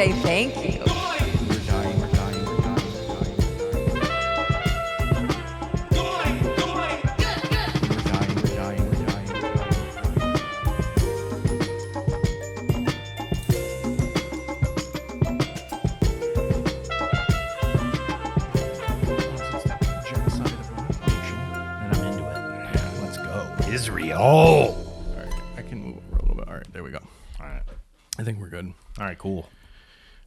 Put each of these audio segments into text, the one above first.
say thank you. We're dying, we're dying, we're dying, we're dying. We're dying, we're dying, we're dying. Genocide of a nation. And I'm into it. Yeah, let's go. Israel. All right, I can move over a little bit. All right, there we go. All right. I think we're good. All right, cool.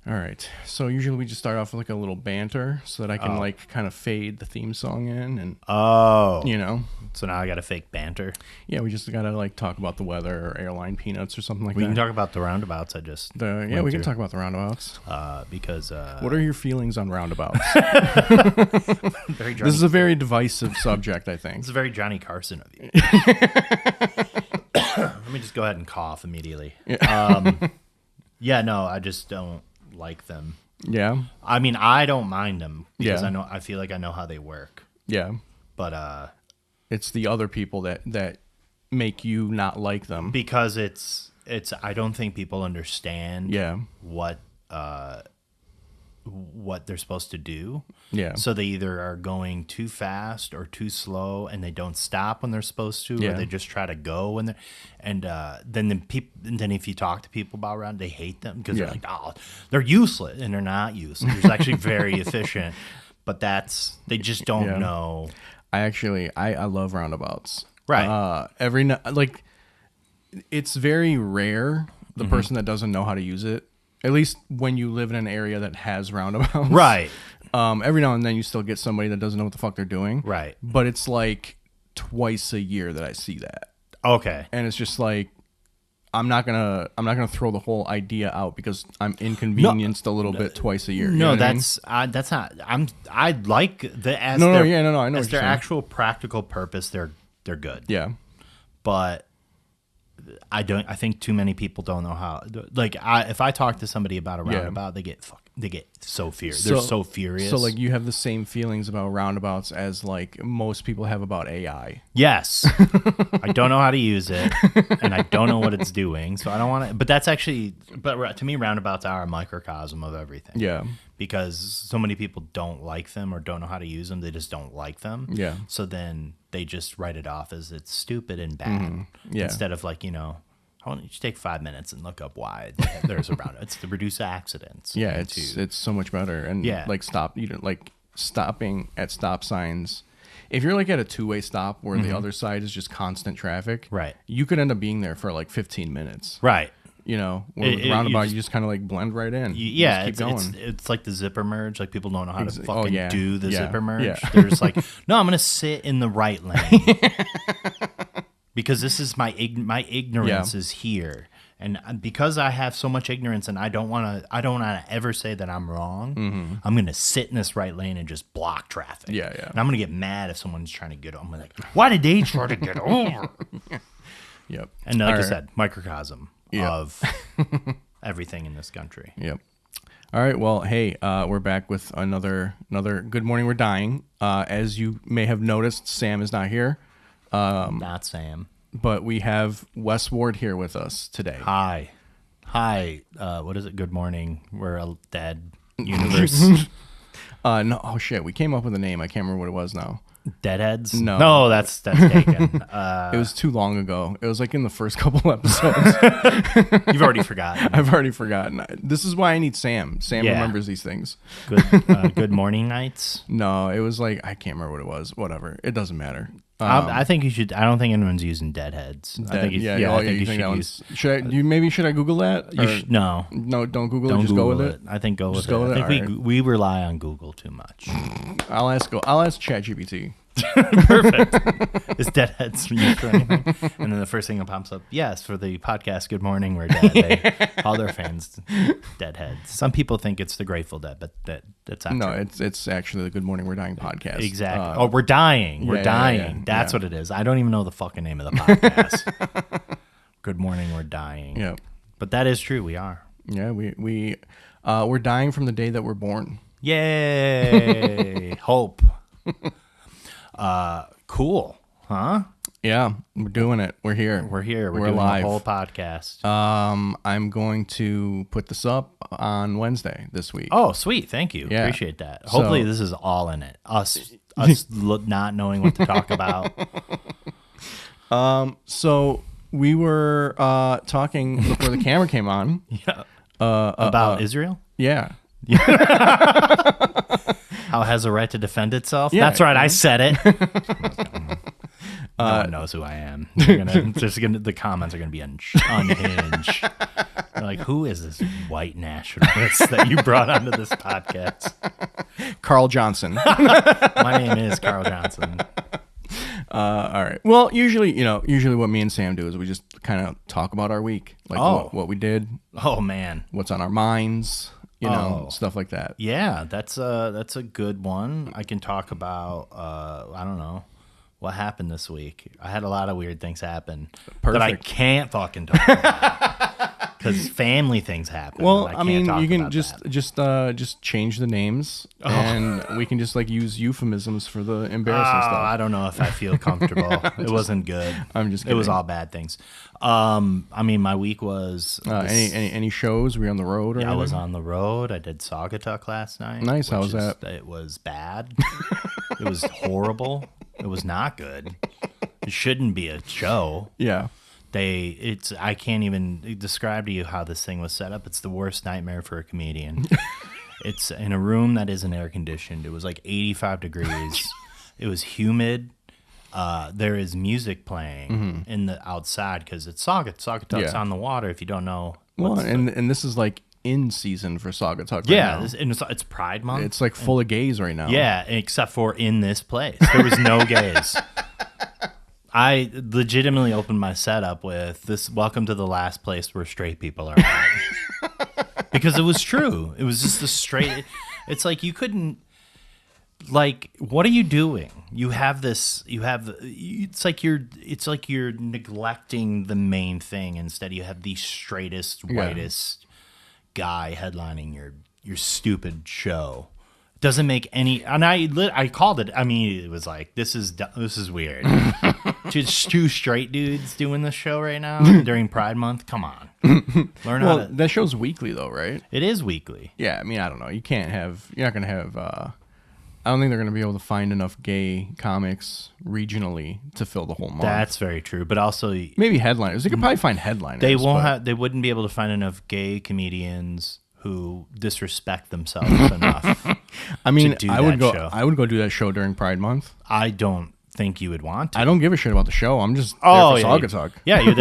All right. So usually we just start off with like a little banter so that I can like kind of fade the theme song in and, Oh. you know. So now I got a fake banter. Yeah, we just got to like talk about the weather or airline peanuts or something like We that. can talk about the roundabouts I just Yeah, we can talk about the roundabouts. because What are your feelings on roundabouts? very Johnny, This is a very divisive subject, I think. this is very Johnny Carson of you. Let me just go ahead and cough immediately. Yeah, no, I just don't like them. Yeah. I mean, I don't mind them because Yeah. I feel like I know how they work. Yeah. But It's the other people that make you not like them. because it's I don't think people understand Yeah. what they're supposed to do. Yeah. So they either are going too fast or too slow, and they don't stop when they're supposed to, Yeah. or they just try to go when they're. And then if you talk to people about around, they hate them because they're Yeah. like, oh, they're useless, and they're not useless. They're actually very efficient, but they just don't Yeah. know. I love roundabouts. Right. Like it's very rare the Mm-hmm. person that doesn't know how to use it. At least when you live in an area that has roundabouts. Right. Every now and then you still get somebody that doesn't know what the fuck they're doing. Right. But it's like twice a year that I see that. Okay. And it's just like I'm not gonna throw the whole idea out because I'm inconvenienced a little bit twice a year. You know No, what I mean? that's not. I like the as No, their, I know as what you're their saying. actual practical purpose. They're good. Yeah. But I think too many people don't know how. Like if I talk to somebody about a roundabout, they get so furious. They're so furious. So like you have the same feelings about roundabouts as like most people have about AI. Yes, I don't know how to use it, and I don't know what it's doing. So I don't want to. But that's actually. But to me, roundabouts are a microcosm of everything. Yeah. Because so many people don't like them or don't know how to use them. They just don't like them. Yeah. So then they just write it off as it's stupid and bad. Mm-hmm. Yeah. Instead of like, why don't you take 5 minutes and look up why there's a roundabout. It's to reduce accidents. Yeah, and it's so much better. And Yeah. like stopping at stop signs. If you're like at a two-way stop where the other side is just constant traffic, Mm-hmm. Right. You could end up being there for like 15 minutes. Right. Where with the roundabout you just kind of like blend right in. Yeah, You just keep going. it's like the zipper merge. Like people don't know how to fucking yeah. do the Yeah. zipper merge. Yeah. They're just like, no, I'm gonna sit in the right lane because this is my ignorance is here, and because I have so much ignorance, and I don't want to ever say that I'm wrong. I'm gonna sit in this right lane and just block traffic. Yeah. And I'm gonna get mad if someone's trying to get over. I'm like, why did they try to get over? Yep. And like All I right. said, microcosm Yeah. of everything in this country. Yep. All right. Well, hey, we're back with another Good Morning, We're Dying. As you may have noticed, Sam is not here, Not Sam. but we have Wes Ward here with us today. Hi. What is it? Good morning. We're a dead universe. No, oh shit, we came up with a name. I can't remember what it was now. Deadheads? No. that's taken. It was too long ago. It was like in the first couple episodes. You've already forgotten. I've already forgotten. This is why I need Sam. Sam Yeah. remembers these things. Good morning nights. No, it was like I can't remember what it was. Whatever. It doesn't matter. I think you should. I don't think anyone's using deadheads. I think you, I think you should use. Should I Google that? No, No, don't Google don't it. Just Google go with it. I think go with Just go it. with I it? think we rely on Google too much. I'll ask ChatGPT. Perfect. Is deadheads used for anything? And then the first thing that pops up, yes, for the podcast Good Morning We're Dead. All their fans, deadheads. Some people think it's the Grateful Dead, but that's not No, true. it's actually the Good Morning We're Dying podcast. Exactly. We're dying. We're yeah, dying. yeah, That's yeah. what it is. I don't even know the fucking name of the podcast. Good Morning We're Dying. Yeah. But that is true. We are. Yeah, we're dying from the day that we're born. Yay. Hope. Cool. Huh? Yeah, we're doing it. We're here. We're doing live. a whole podcast. I'm going to put this up on Wednesday this week. Oh, sweet. Thank you. Yeah. Appreciate that. Hopefully this is all in it. Us not knowing what to talk about. So we were talking before the camera came on. Yeah. About Israel? Yeah. How it has a right to defend itself? Yeah. That's right. I said it. No one knows who I am. The comments are going to be unhinged. They're like, who is this white nationalist that you brought onto this podcast? Carl Johnson. My name is Carl Johnson. All right. Well, usually what me and Sam do is we just kind of talk about our week, like what we did. Oh man, what's on our minds, stuff like that. Yeah, that's a good one. I can talk about. I don't know what happened this week. I had a lot of weird things happen that I can't fucking talk about because family things happen. Well, I mean, you can just change the names, and we can just like use euphemisms for the embarrassing stuff. I don't know if I feel comfortable. It wasn't good. I'm just kidding. It was all bad things. I mean, my week was any shows? Were you on the road? Or I was on the road. I did Saugatuck last night. Nice. How was that? It was bad. It was horrible. It was not good. It shouldn't be a show. Yeah. I can't even describe to you how this thing was set up. It's the worst nightmare for a comedian. It's in a room that isn't air conditioned. It was like 85 degrees. It was humid. There is music playing in the outside because it's Saugatuck's on the water. If you don't know, and this is like in season for Saugatuck. Yeah, right and it's Pride Month. It's like full of gays right now. Yeah, except for in this place, there was no gays. I legitimately opened my setup with this: "Welcome to the last place where straight people are at." Because it was true. It was just the straight. It's like you couldn't. Like, what are you doing? You have this. You have. It's like you're neglecting the main thing. Instead, you have the straightest, whitest guy headlining your stupid show. Doesn't make any. And I called it. I mean, it was like this is weird. Just two straight dudes doing this show right now during Pride Month. Come on, learn how to. That show's weekly though, right? It is weekly. Yeah, I mean, I don't know. You're not gonna have. I don't think they're gonna be able to find enough gay comics regionally to fill the whole month. That's very true. But also, maybe headliners. They could probably find headliners. They won't They wouldn't be able to find enough gay comedians who disrespect themselves enough. I mean, I would go do that show during Pride Month. I don't think you would want to. I don't give a shit about the show. I'm just there for Saugatuck. Yeah, you're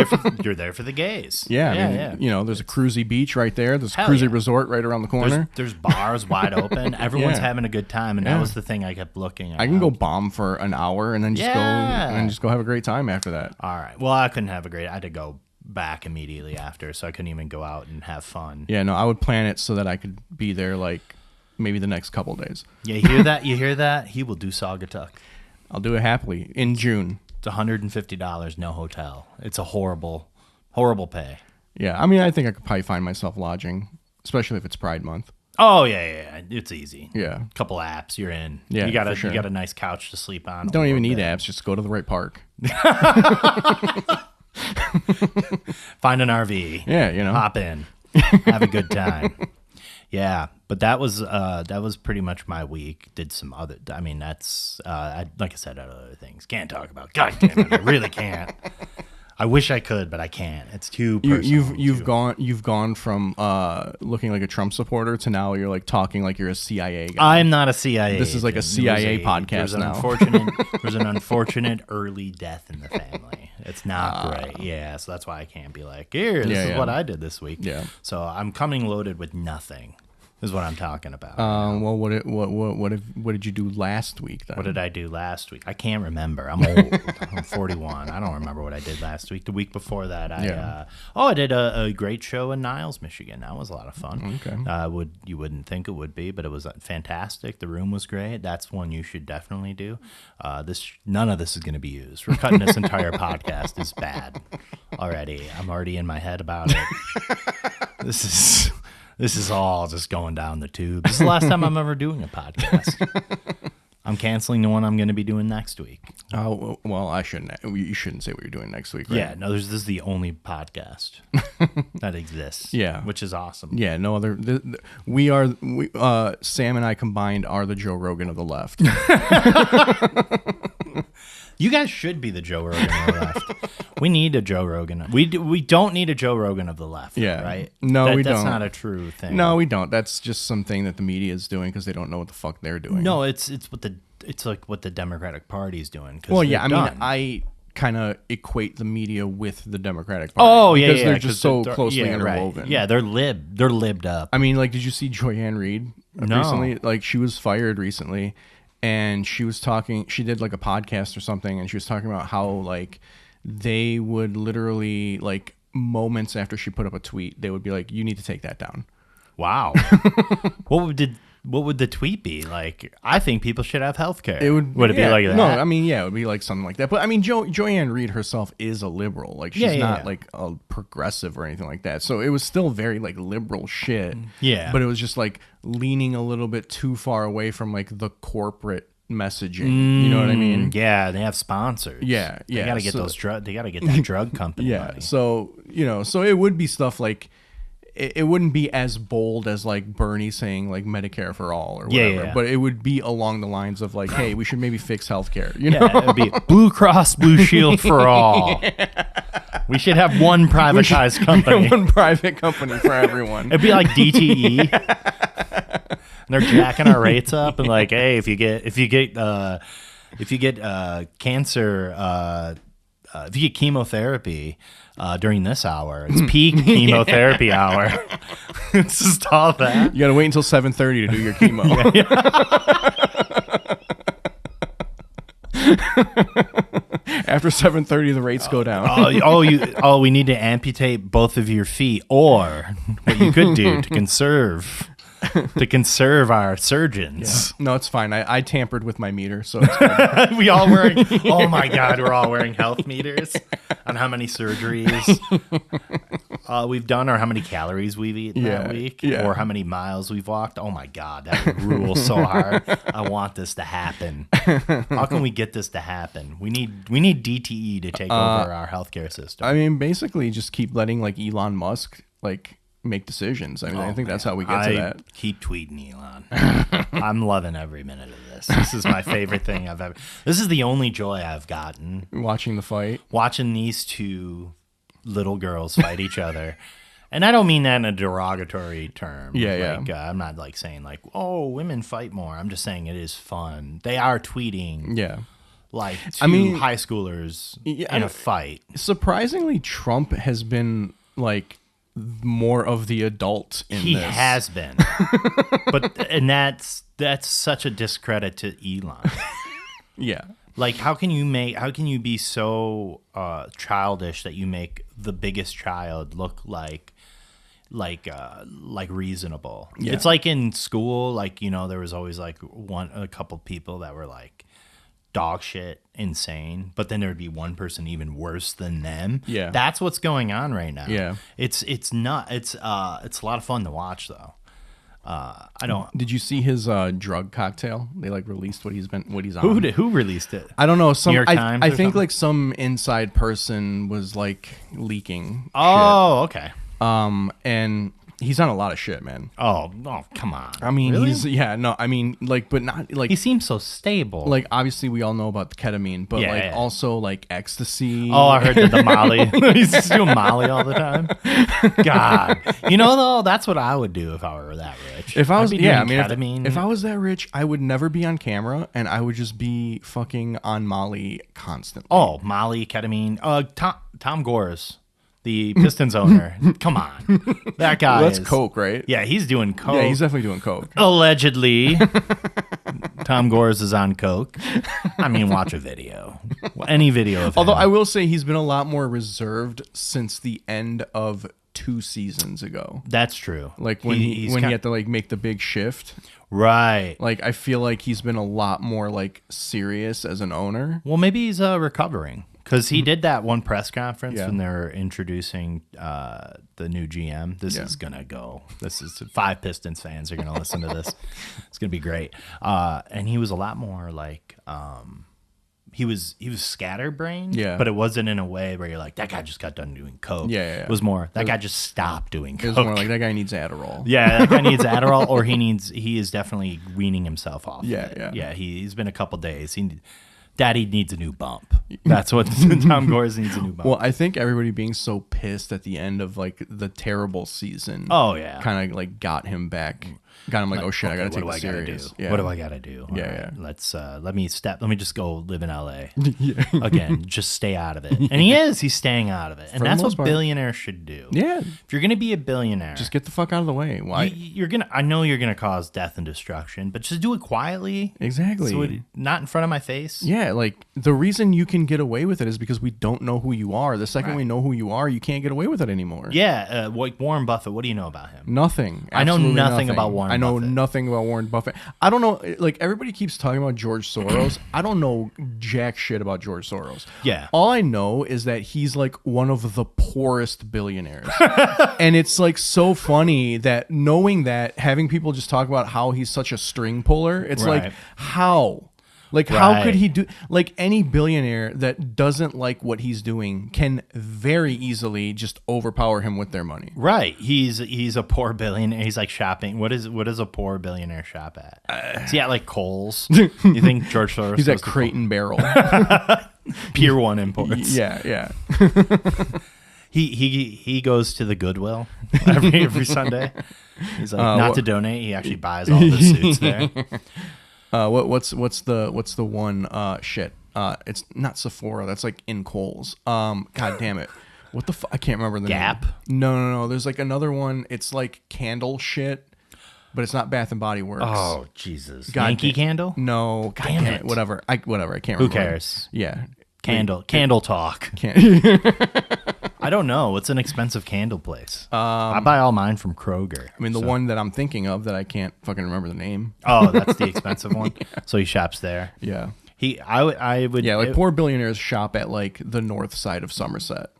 there for the gays. Yeah, I mean, there's a cruisy beach right there. There's a cruisy resort right around the corner. There's bars wide open. Everyone's having a good time, and that was the thing I kept looking at. I can go bomb for an hour and then just go have a great time after that. All right. Well, I couldn't have a great. I had to go back immediately after, so I couldn't even go out and have fun. Yeah, no, I would plan it so that I could be there like maybe the next couple days. Yeah, you hear that? You hear that? He will do Saugatuck. I'll do it happily in June. It's $150, no hotel. It's a horrible, horrible pay. Yeah, I mean, I think I could probably find myself lodging, especially if it's Pride Month. Oh yeah, it's easy. Yeah, couple apps, you're in. Yeah, you got for sure. You got a nice couch to sleep on. Don't even need apps. Just go to the right park. Find an RV. Yeah, hop in, have a good time. Yeah, but that was pretty much my week. Did some other. I mean, that's like I said, other things can't talk about. God damn it, I really can't. I wish I could, but I can't. It's too personal. You've gone from looking like a Trump supporter to now you're like talking like you're a CIA guy. I'm not a CIA. This is like a CIA podcast now. There's an unfortunate early death in the family. It's not great. Yeah, so that's why I can't be like, here, this is what I did this week. Yeah. So I'm coming loaded with nothing. Is what I'm talking about. Well, what did you do last week then? What did I do last week? I can't remember. I'm old. I'm 41. I don't remember what I did last week. The week before that, I did a great show in Niles, Michigan. That was a lot of fun. Okay. You wouldn't think it would be, but it was fantastic. The room was great. That's one you should definitely do. None of this is going to be used. We're cutting this entire podcast. Is bad already. I'm already in my head about it. This is all just going down the tube. This is the last time I'm ever doing a podcast. I'm canceling the one I'm going to be doing next week. Oh, well, I shouldn't. You shouldn't say what you're doing next week, right? Yeah, no, this is the only podcast that exists. Yeah. Which is awesome. Yeah, no other. Sam and I combined are the Joe Rogan of the left. You guys should be the Joe Rogan of the left. We need a Joe Rogan. We don't need a Joe Rogan of the left. Yeah. Right? No, we don't. That's not a true thing. No, we don't. That's just something that the media is doing because they don't know what the fuck they're doing. No, it's like what the Democratic Party is doing. Well, yeah, I mean, I kind of equate the media with the Democratic Party. Oh, yeah, because yeah. they're just so closely interwoven. Right. Yeah, they're libbed up. I mean, like, did you see Joyanne Reid recently? Like, she was fired recently, and she was talking. She did like a podcast or something, and she was talking about how like they would literally like moments after she put up a tweet, they would be like, "You need to take that down." Wow. What would the tweet be like? I think people should have health care. Would it be like that? No, I mean, yeah, it would be like something like that. But I mean, Joyanne Reid herself is a liberal. Like, she's not like a progressive or anything like that. So it was still very like liberal shit. Yeah. But it was just like leaning a little bit too far away from like the corporate messaging. You know what I mean? Yeah, they have sponsors. Yeah, yeah. They gotta get those drug. They gotta get that drug company. Yeah. money. So so it would be stuff like. It wouldn't be as bold as like Bernie saying like Medicare for all or whatever, Yeah. but it would be along the lines of like, hey, we should maybe fix healthcare. You know, Yeah, it would be Blue Cross Blue Shield for all. We should have one privatized company. One private company for everyone. It'd be like DTE. And they're jacking our rates up and like, hey, if you get cancer, if you get chemotherapy during this hour, it's peak chemotherapy hour. It's just all that. You got to wait until 7:30 to do your chemo. After 7:30, the rates go down. We need to amputate both of your feet, or what you could do to conserve our surgeons. Yeah. No, it's fine. I tampered with my meter, so it's good. We all wearing. Oh my God, we're all wearing health meters on how many surgeries we've done, or how many calories we've eaten that week, or how many miles we've walked. Oh my God, that would rule so hard. I want this to happen. How can we get this to happen? We need DTE to take over our healthcare system. I mean, basically, just keep letting like Elon Musk like make decisions. I mean, I think that's how we get to that. Keep tweeting Elon. I'm loving every minute of this. This is my favorite thing I've ever. This is the only joy I've gotten Watching the fight. watching these two little girls fight each other. And I don't mean that in a derogatory term. Yeah. I'm not like saying like, oh, women fight more. I'm just saying it is fun. They are tweeting Yeah. like two high schoolers in a fight. Surprisingly, Trump has been like more of the adult in He this. has been. And that's such a discredit to Elon. Yeah. Like, how can you be so childish that you make the biggest child look like reasonable? Yeah. It's like in school, like, there was always like a couple people that were like dog shit insane, but then there would be one person even worse than them. Yeah. That's what's going on right now. Yeah. It's a lot of fun to watch though. Did you see his drug cocktail? They like released what he's on. Who released it? I don't know. New York Times I or think something? like some inside person was like leaking. Oh, okay. Shit. And he's on a lot of shit, man. Oh, come on. I mean, Really? but not like He seems so stable. like obviously we all know about the ketamine, but Yeah. also like ecstasy. Oh, I heard that the Molly. He's just doing Molly all the time. God, though, that's what I would do if I were that rich. If I was, I'd be yeah, I doing mean, ketamine. if I was that rich, I would never be on camera, and I would just be fucking on Molly constantly. Oh, Molly, ketamine. Tom Gores, the Pistons owner. Come on, that guy. Well, that's is, coke, right? Yeah, he's doing coke. Yeah, he's definitely doing coke. Allegedly, Tom Gores is on coke. I mean, watch a video, any video of Although him. I will say he's been a lot more reserved since the end of 2 seasons ago. That's true. Like when he had to like make the big shift. Right. Like I feel like he's been a lot more like serious as an owner. Well, maybe he's recovering. Because he did that one press conference when they were introducing the new GM. This is going to go. This is 5 Pistons fans are going to listen to this. It's going to be great. And he was a lot more like he was scatterbrained, but it wasn't in a way where you're like, that guy just got done doing coke. It was more, that guy just stopped doing coke. It was more like, that guy needs Adderall. Yeah, that guy needs Adderall, or he is definitely weaning himself off. Yeah. He's been a couple days. Daddy needs a new bump. That's what Tom Gores needs, a new bump. Well, I think everybody being so pissed at the end of like the terrible season. Kind of like got him back. Got him like, oh shit, I gotta take this serious. What do I gotta do? Yeah. Let's let me just go live in LA again. Just stay out of it. And he's staying out of it. And that's what billionaires should do. Yeah. If you're gonna be a billionaire, just get the fuck out of the way. Why? I know you're gonna cause death and destruction, but just do it quietly. Exactly. So not in front of my face. Yeah, like the reason you can get away with it is because we don't know who you are. The second we know who you are, you can't get away with it anymore. Yeah, like Warren Buffett. What do you know about him? Nothing. I know nothing about Warren Buffett. I know nothing about Warren Buffett. I don't know. Like everybody keeps talking about George Soros. I don't know jack shit about George Soros. Yeah. All I know is that he's like one of the poorest billionaires. And it's like so funny that knowing that, having people just talk about how he's such a string puller, it's like, how? Like, how could he do? Like, any billionaire that doesn't like what he's doing can very easily just overpower him with their money. Right. He's a poor billionaire. He's like shopping. What does a poor billionaire shop at? Is he at like Kohl's? You think George Soros? He's at Crate and Barrel. Pier 1 Imports. Yeah. He goes to the Goodwill every Sunday. He's like, not to donate. He actually buys all the suits there. What's the one shit? It's not Sephora. That's like in Kohl's. God damn it. What the fuck? I can't remember the Gap? name. No. There's like another one. It's like candle shit, but it's not Bath and Body Works. Oh Jesus! Yankee Candle? No. God damn it. Whatever. I can't remember. Who cares? Yeah. Candle talk. I don't know. It's an expensive candle place. I buy all mine from Kroger. I mean, the one that I'm thinking of that I can't fucking remember the name. Oh, that's the expensive one. So he shops there. Yeah. I would. Yeah, like poor billionaires shop at like the north side of Somerset.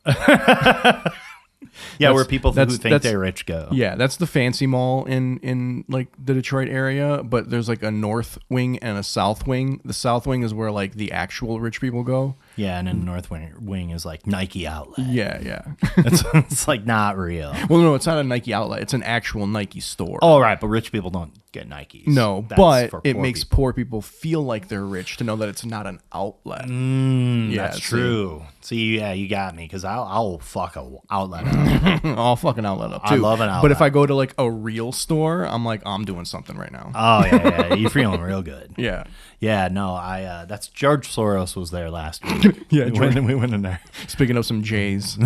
Yeah, where people who think they're rich go. Yeah, that's the fancy mall in like the Detroit area, but there's like a north wing and a south wing. The south wing is where like the actual rich people go. Yeah, and then the north wing is like Nike outlet. Yeah. It's like not real. Well, no, it's not a Nike outlet. It's an actual Nike store. Oh, right, but rich people don't get Nikes. No, but it makes poor people feel like they're rich to know that it's not an outlet. That's true. See, yeah, you got me, because I'll fuck an outlet up. I'll fuck an outlet up, too. I love an outlet. But if I go to like a real store, I'm like, I'm doing something right now. Oh, yeah. You're feeling real good. Yeah. Yeah, no, that's George Soros was there last week. Yeah, we went in there. Speaking of some J's.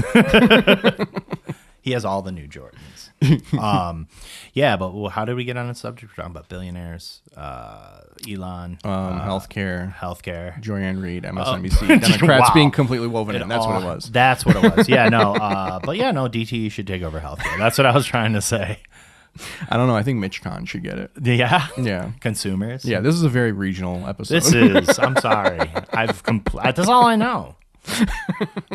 He has all the new Jordans. Yeah, but how did we get on the subject? We're talking about billionaires, Elon, healthcare, Joy-Ann Reid, MSNBC, Democrats being completely woven in. That's what it was. That's what it was. Yeah, no, but yeah, no, DT should take over healthcare. That's what I was trying to say. I don't know. I think Mitch Kahn should get it. Yeah. Consumers. Yeah, this is a very regional episode. This is. I'm sorry. That's all I know. I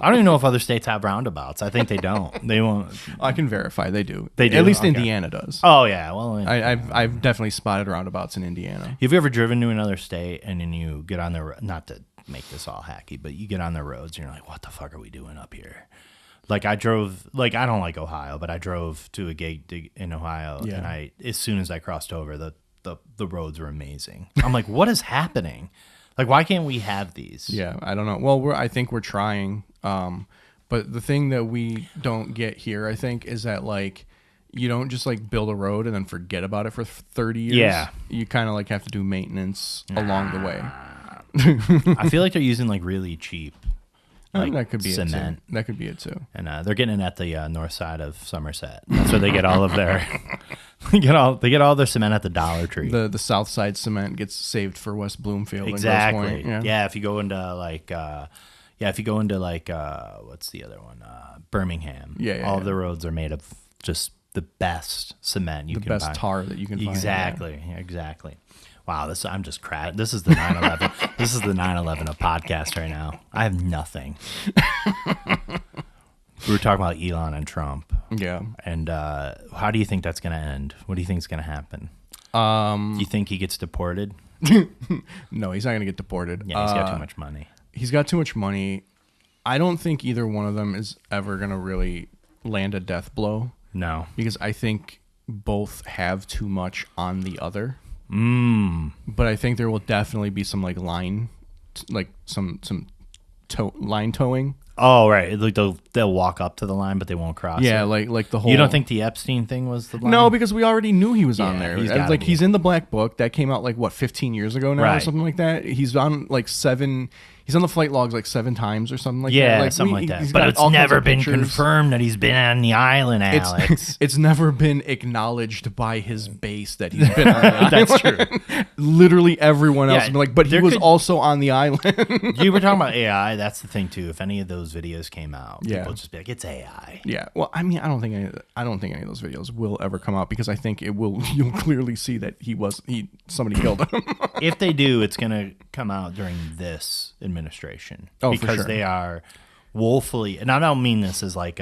don't even know if other states have roundabouts. I think they don't. They won't. I can verify they do. They do. At least Indiana does. Oh yeah. Well, I've definitely spotted roundabouts in Indiana. Have you ever driven to another state and then you get on the, not to make this all hacky, but you get on the roads and you're like, what the fuck are we doing up here? Like I drove, like I don't like Ohio, but I drove to a gig in Ohio, and as soon as I crossed over, the roads were amazing. I'm like, what is happening? Like, why can't we have these? Yeah, I don't know. Well, I think we're trying, but the thing that we don't get here, I think, is that like you don't just like build a road and then forget about it for 30 years. Yeah, you kind of like have to do maintenance along the way. I feel like they're using like really cheap. Like that could be cement. That could be it too. And they're getting it at the north side of Somerset. That's where they get all of their they get all their cement at the Dollar Tree. The south side cement gets saved for West Bloomfield. Exactly. And yeah, if you go into like what's the other one? Birmingham. All of the roads are made of just the best cement you can buy. The best tar that you can find. Exactly. Wow, I'm just crap. This is the 9/11. This is the 9/11 of podcast right now. I have nothing. We were talking about Elon and Trump. Yeah. And how do you think that's going to end? What do you think is going to happen? Do you think he gets deported? No, he's not going to get deported. Yeah, he's got too much money. He's got too much money. I don't think either one of them is ever going to really land a death blow. No. Because I think both have too much on the other. But I think there will definitely be some like line towing. Oh, right. Like they'll walk up to the line, but they won't cross. Yeah, it. like the whole. You don't think the Epstein thing was the line? No, because we already knew he was on there. He's in the Black Book that came out 15 years ago now or something like that. He's on He's on the flight logs 7 times or something like that. Yeah, something like that. But it's never been confirmed that he's been on the island, Alex. It's never been acknowledged by his base that he's been on the island. That's true. Literally everyone else has been but he was also on the island. You were talking about AI. That's the thing too. If any of those videos came out, people would just be like, "It's AI." Yeah. Well, I mean, I don't think any of those videos will ever come out because I think it will. You'll clearly see that somebody killed him. If they do, it's gonna come out during this administration because for sure. they are woefully, and I don't mean this as like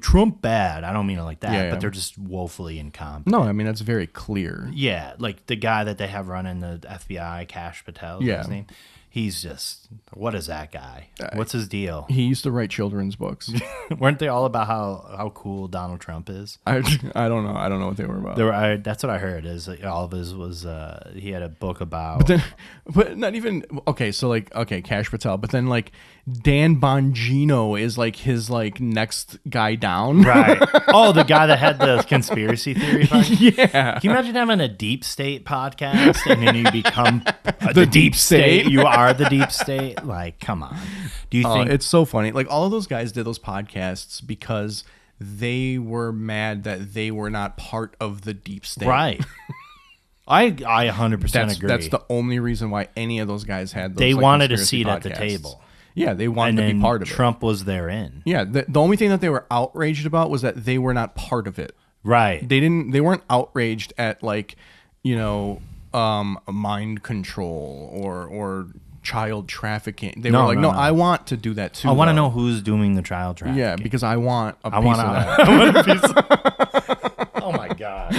Trump bad. I don't mean it like that, but they're just woefully incompetent. No, I mean that's very clear. Yeah, like the guy that they have running the FBI, Kash Patel, is his name. He's just, what is that guy? What's his deal? He used to write children's books. Weren't they all about how cool Donald Trump is? I don't know. I don't know what they were about. That's what I heard. Is all of his was he had a book about. But not even okay. So Kash Patel. But then Dan Bongino is his next guy down. Right. Oh, the guy that had the conspiracy theory. Yeah. Can you imagine having a deep state podcast and then you become the deep state? You are the deep state. Come on. Do you think it's so funny? All of those guys did those podcasts because they were mad that they were not part of the deep state. Right. I 100% agree. That's the only reason why any of those guys had those. They wanted a seat at the table. Yeah, they wanted to be part of it. Trump was their in. Yeah, the only thing that they were outraged about was that they were not part of it. Right. They weren't outraged at mind control or child trafficking. They were no, I want to do that too. I want to know who's doing the child trafficking. Yeah, because I want a piece of that. I want a piece of Oh my God.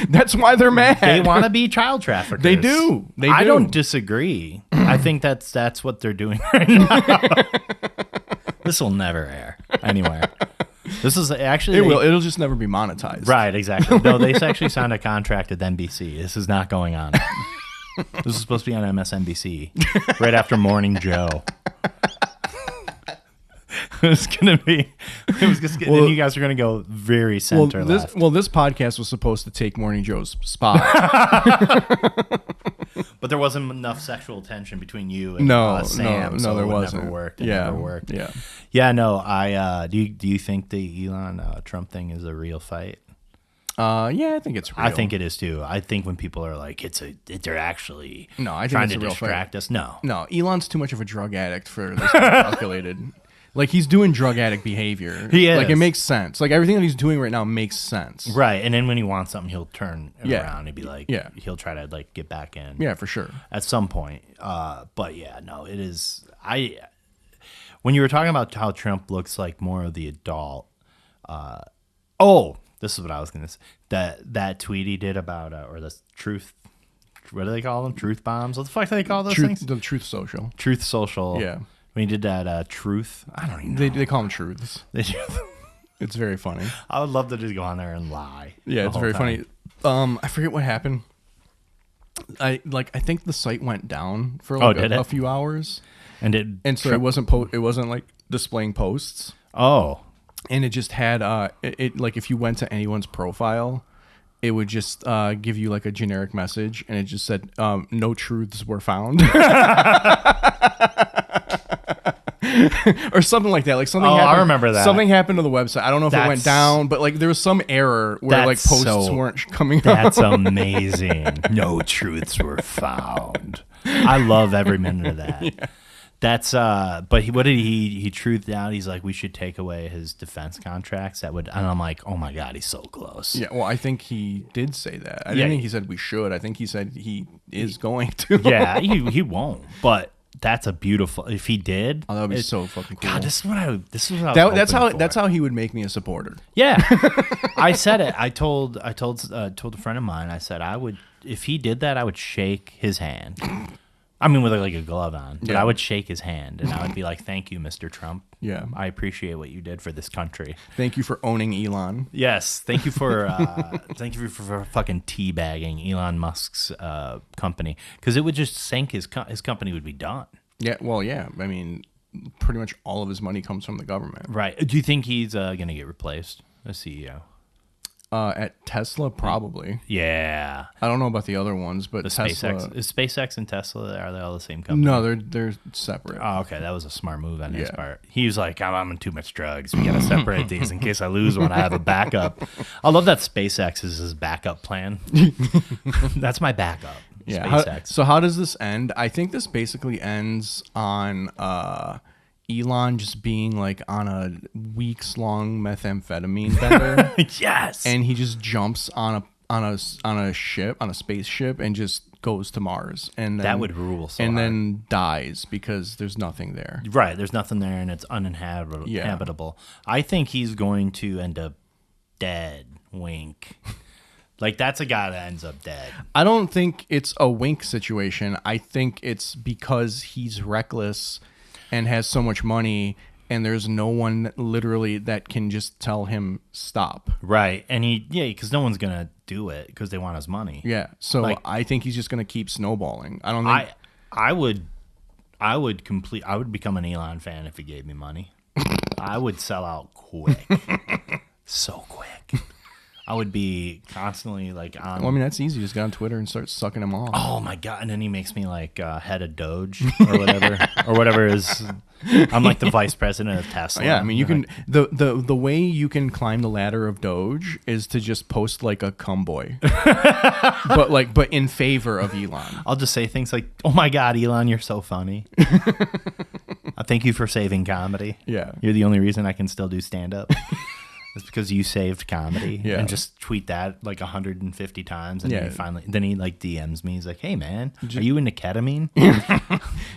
That's why they're mad. They want to be child traffickers. They do. I don't disagree. I think that's what they're doing right now. This will never air anywhere. This is actually... It will. It'll just never be monetized. Right, exactly. No, they actually signed a contract with NBC. This is not going on. This is supposed to be on MSNBC right after Morning Joe. It's going to be... then you guys are going to go very center left. This podcast was supposed to take Morning Joe's spot. But there wasn't enough sexual tension between you and Sam. So there wasn't. Never worked. Never worked. Yeah. Yeah, no, do you think the Elon Trump thing is a real fight? Yeah, I think it's real. I think it is too. I think when people are like, they're actually trying to distract us. No, Elon's too much of a drug addict for this to be calculated. He's doing drug addict behavior. He is. It makes sense. Everything that he's doing right now makes sense. Right, and then when he wants something, he'll turn around and be like, he'll try to get back in. Yeah, for sure. At some point. But yeah, no, it is. When you were talking about how Trump looks like more of the adult, this is what I was going to say. That tweet he did about, or the truth, what do they call them? Truth bombs? What the fuck do they call those things? The Truth Social. Truth Social. Yeah. When he did that truth, I don't even know. They call them truths. They do. It's very funny. I would love to just go on there and lie. Yeah, it's very funny. I forget what happened. I think the site went down for a few hours. And so it wasn't displaying posts. Oh. And it just had if you went to anyone's profile, it would just give you a generic message, and it just said no truths were found. Or something like that. Something happened. I remember that. Something happened to the website. I don't know if it went down, but there was some error where posts weren't coming up. That's amazing. No truths were found. I love every minute of that. Yeah. That's but what did he truthed out? He's like, we should take away his defense contracts. That would, and I'm like, oh my god, he's so close. Yeah, well, I think he did say that. I didn't think he said we should. I think he said he is going to. Yeah, he won't. But that's a beautiful. If he did, that would be so fucking cool. God, this is what I was that's how he would make me a supporter. Yeah, I said it. I told a friend of mine. I said I would, if he did that, I would shake his hand. I mean, with like a glove on, but I would shake his hand and I would be like, "Thank you, Mr. Trump. Yeah, I appreciate what you did for this country. Thank you for owning Elon. Yes, thank you for for fucking teabagging Elon Musk's company, because it would just sink his company would be done. Yeah, well, yeah. I mean, pretty much all of his money comes from the government. Right. Do you think he's gonna get replaced as CEO? At Tesla, probably. Yeah. I don't know about the other ones, but the Tesla. SpaceX and Tesla, are they all the same company? No, they're separate. Oh, okay. That was a smart move on his part. He was like, I'm on too much drugs. We got to separate these in case I lose one. I have a backup. I love that SpaceX is his backup plan. That's my backup. Yeah. SpaceX. So how does this end? I think this basically ends on Elon just being like on a weeks-long methamphetamine bender. Yes. And he just jumps on a spaceship, and just goes to Mars. And then, that would rule. So and hard. then dies because there's nothing there. Right. There's nothing there, and it's uninhabitable. Yeah. I think he's going to end up dead. Wink. Like, that's a guy that ends up dead. I don't think it's a wink situation. I think it's because he's reckless and has so much money, and there's no one literally that can just tell him stop. Right. And because no one's going to do it because they want his money. Yeah. So like, I think he's just going to keep snowballing. I don't think I would become an Elon fan if he gave me money. I would sell out quick. So quick. I would be constantly like on. Well, I mean, that's easy. Just get on Twitter and start sucking them off. Oh my god! And then he makes me like head of Doge or whatever is. I'm like the vice president of Tesla. Yeah, I mean, you can the way you can climb the ladder of Doge is to just post like a cumboy, but in favor of Elon. I'll just say things like, "Oh my god, Elon, you're so funny. I thank you for saving comedy. Yeah, you're the only reason I can still do stand up." It's because you saved comedy. Yeah. And just tweet that like 150 times. And then he like DMs me. He's like, hey, man, are you into ketamine?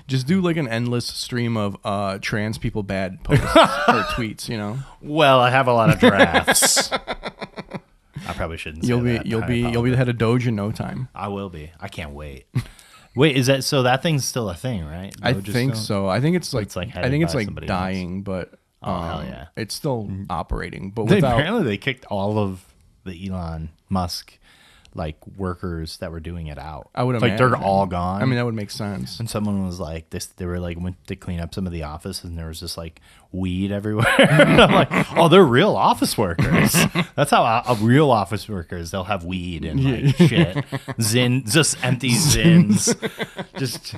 Just do like an endless stream of trans people bad posts or tweets, you know? Well, I have a lot of drafts. I probably shouldn't say that. You'll be the head of Doge in no time. I will be. I can't wait. Wait, is that so? That thing's still a thing, right? I think so. I think it's like dying, but hell yeah, it's still operating. But apparently they kicked all of the Elon Musk like workers that were doing it out. I would imagine. Like they're all gone. I mean, that would make sense. And someone was like, they were like went to clean up some of the office, and there was just like weed everywhere. And I'm like, oh, they're real office workers. That's how real office workers, they'll have weed and like shit, just empty zins, just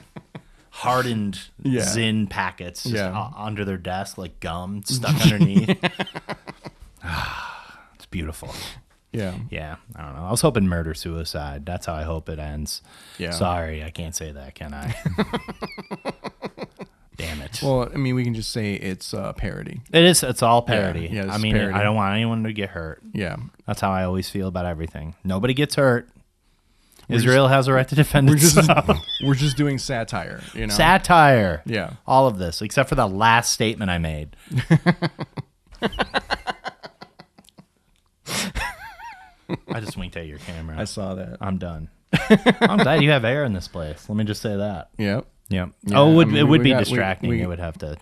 hardened zin packets just under their desk like gum stuck underneath. It's beautiful. Yeah, I don't know. I was hoping murder suicide. That's how I hope it ends. Yeah. Sorry, I can't say that, can I? Damn it. Well, I mean, we can just say it's parody. It is. It's all parody. Yeah, I mean, parody. I don't want anyone to get hurt. Yeah. That's how I always feel about everything. Nobody gets hurt. Israel has a right to defend itself. We're just doing satire, you know? Satire. Yeah. All of this, except for the last statement I made. I just winked at your camera. I saw that. I'm done. I'm glad you have air in this place. Let me just say that. Yep. Yeah. Oh, it would be distracting. It would have to.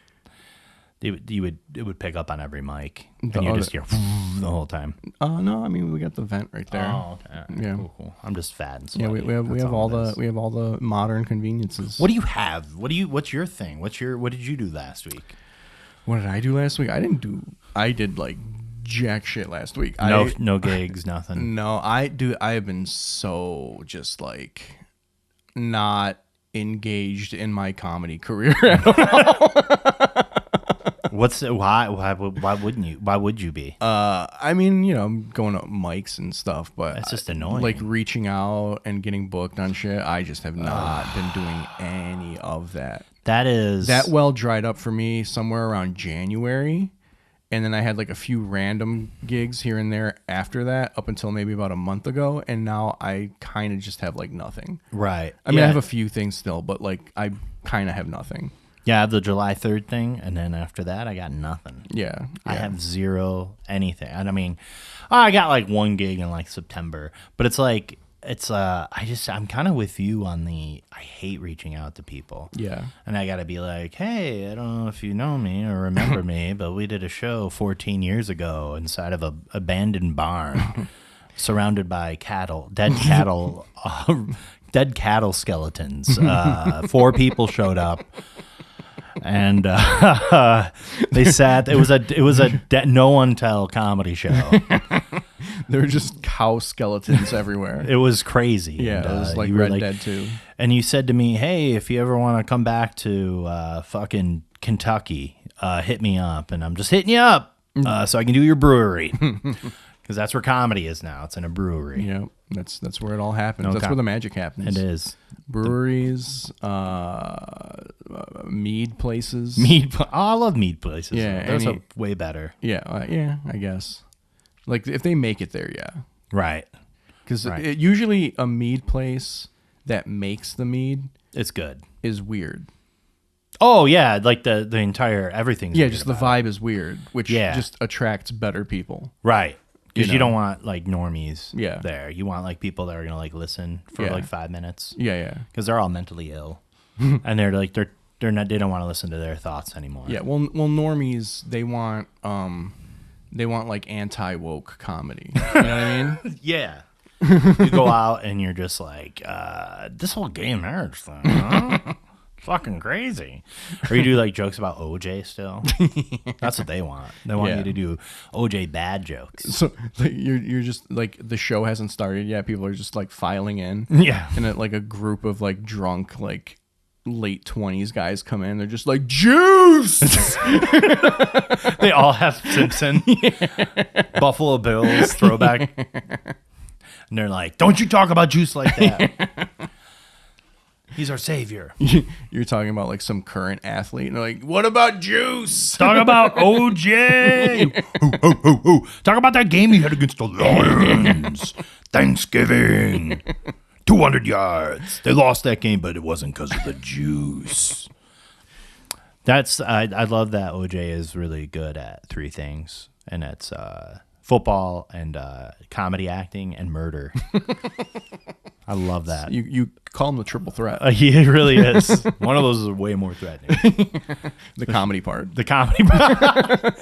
It would pick up on every mic, and you just hear the whole time. No, I mean we got the vent right there. Oh, okay. Yeah, cool. I'm just fat and sweaty. Yeah, we have all the modern conveniences. What do you have? What's your thing? What did you do last week? What did I do last week? I did like jack shit last week. No gigs, nothing. No, I have been so just like not engaged in my comedy career at all. Why wouldn't you? Why would you be? I mean, I'm going to mics and stuff, but That's just annoying. Like reaching out and getting booked on shit, I just have not been doing any of that. That well dried up for me somewhere around January. And then I had like a few random gigs here and there after that, up until maybe about a month ago. And now I kind of just have like nothing. Right. I mean, I have a few things still, but like I kind of have nothing. Yeah, I have the July 3rd thing. And then after that, I got nothing. Yeah. I have zero anything. And I mean, I got like one gig in like September. But it's like, I'm kind of with you on I hate reaching out to people. Yeah. And I got to be like, hey, I don't know if you know me or remember me, but we did a show 14 years ago inside of a abandoned barn surrounded by dead cattle skeletons. 4 people showed up. And they sat. It was a no one tell comedy show. There were just cow skeletons everywhere. It was crazy. Yeah, and, it was like Red Dead 2. And you said to me, "Hey, if you ever want to come back to fucking Kentucky, hit me up." And I'm just hitting you up so I can do your brewery. Because that's where comedy is now. It's in a brewery. Yeah, that's where it all happens. That's where the magic happens. It is. Breweries, mead places. I love mead places. Yeah, those are way better. Yeah, I guess. Like if they make it there, yeah. Right. Because usually a mead place that makes the mead, it's good, is weird. Oh yeah, like the entire everything. Yeah, just the vibe is weird, which just attracts better people. Right. Because you don't want like normies Yeah. there. You want like people that are gonna like listen for like 5 minutes. Yeah. Because they're all mentally ill, and they're like they don't want to listen to their thoughts anymore. Yeah. Well, normies they want like anti-woke comedy. You know what I mean? Yeah. You go out and you're just like this whole gay marriage thing. Huh? Fucking crazy. Or you do like jokes about OJ still. That's what they want. They want you to do OJ bad jokes. So like, you're just like the show hasn't started yet. People are just like filing in. Yeah. And like a group of like drunk like late 20s guys come in. They're just like juice. They all have Simpson, Buffalo Bills throwback. And they're like, "Don't you talk about juice like that." He's our savior. You're talking about like some current athlete, and they're like, "What about Juice? Talk about OJ. Talk about that game he had against the Lions. Thanksgiving. 200 yards. They lost that game, but it wasn't because of the juice." I love that OJ is really good at 3 things, and it's football and comedy acting and murder. I love that. You call him the triple threat. He really is. One of those is way more threatening. The comedy part. The comedy part.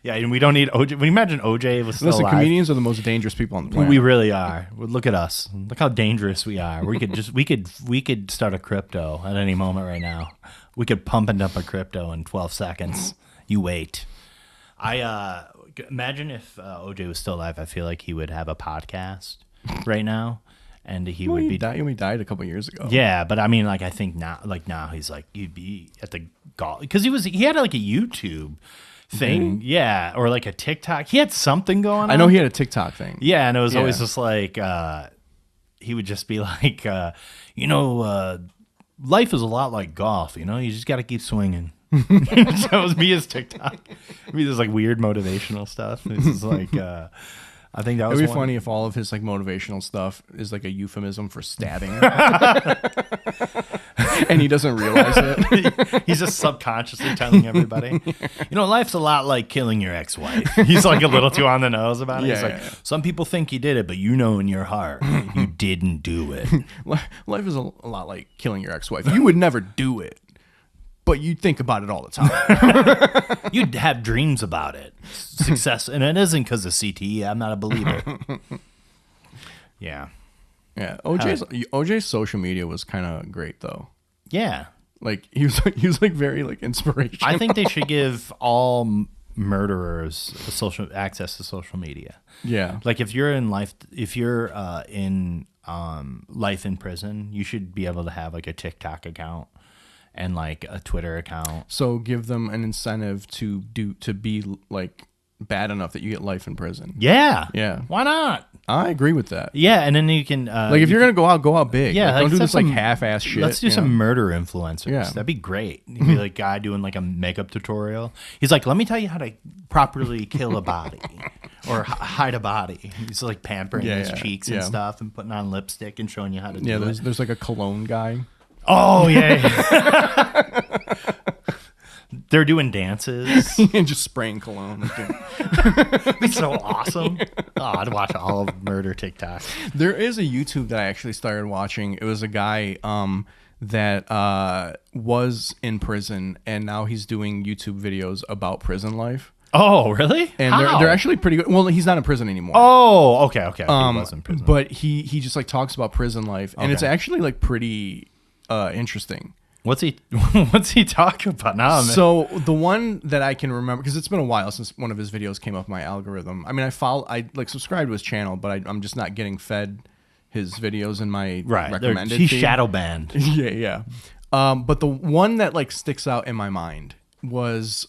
Yeah, and we don't need OJ. When you imagine OJ was still alive. Comedians are the most dangerous people on the planet. We really are. Look at us. Look how dangerous we are. We could start a crypto at any moment right now. We could pump and dump a crypto in 12 seconds. You wait. Imagine if OJ was still alive. I feel like he would have a podcast right now. And he would be. He died a couple years ago. Yeah, but I mean, like, I think now he's like, he'd be at the golf because he had like a YouTube thing, yeah, or like a TikTok. He had something going on. I know he had a TikTok thing. Yeah, and it was always just like he would just be like, life is a lot like golf. You just got to keep swinging. That was me as TikTok. Me this like weird motivational stuff. It's just like. I think that was. It'd be funny if all of his like motivational stuff is like a euphemism for stabbing, and he doesn't realize it. He's just subconsciously telling everybody, life's a lot like killing your ex-wife. He's like a little too on the nose about it. He's like, some people think you did it, but in your heart you didn't do it. Life is a lot like killing your ex-wife. You would never do it, but you think about it all the time. You'd have dreams about it. Success. And it isn't because of CTE. I'm not a believer. Yeah. Yeah. OJ's social media was kind of great, though. Yeah. Like, he was like very like inspirational. I think they should give all murderers access to social media. Yeah. Like, if you're in life in prison, you should be able to have like a TikTok account. and like a Twitter account. So give them an incentive to be like bad enough that you get life in prison. Yeah. Yeah. Why not? I agree with that. Yeah, and then you can like if you're gonna go out big. Yeah, like, don't do this like half-ass shit. Let's do some murder influencers. Yeah. That'd be great. You'd be like a guy doing like a makeup tutorial. He's like, let me tell you how to properly kill a body or hide a body. He's like pampering his cheeks and stuff and putting on lipstick and showing you how to do it. Yeah, there's like a cologne guy. Oh yeah. They're doing dances and just spraying cologne. It's so awesome. Oh, I'd watch all of murder TikTok. There is a YouTube that I actually started watching. It was a guy that was in prison, and now he's doing YouTube videos about prison life. Oh, really? And they're actually pretty good. Well, he's not in prison anymore. Oh, okay. He was in prison. But he just like talks about prison life, and it's actually like pretty interesting. What's he talking about now? So the one that I can remember, because it's been a while since one of his videos came up my algorithm. I mean, I like subscribed to his channel, but I'm just not getting fed his videos in my recommended. He's shadow banned. Yeah. But the one that like sticks out in my mind was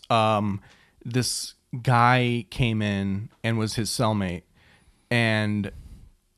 this guy came in and was his cellmate, and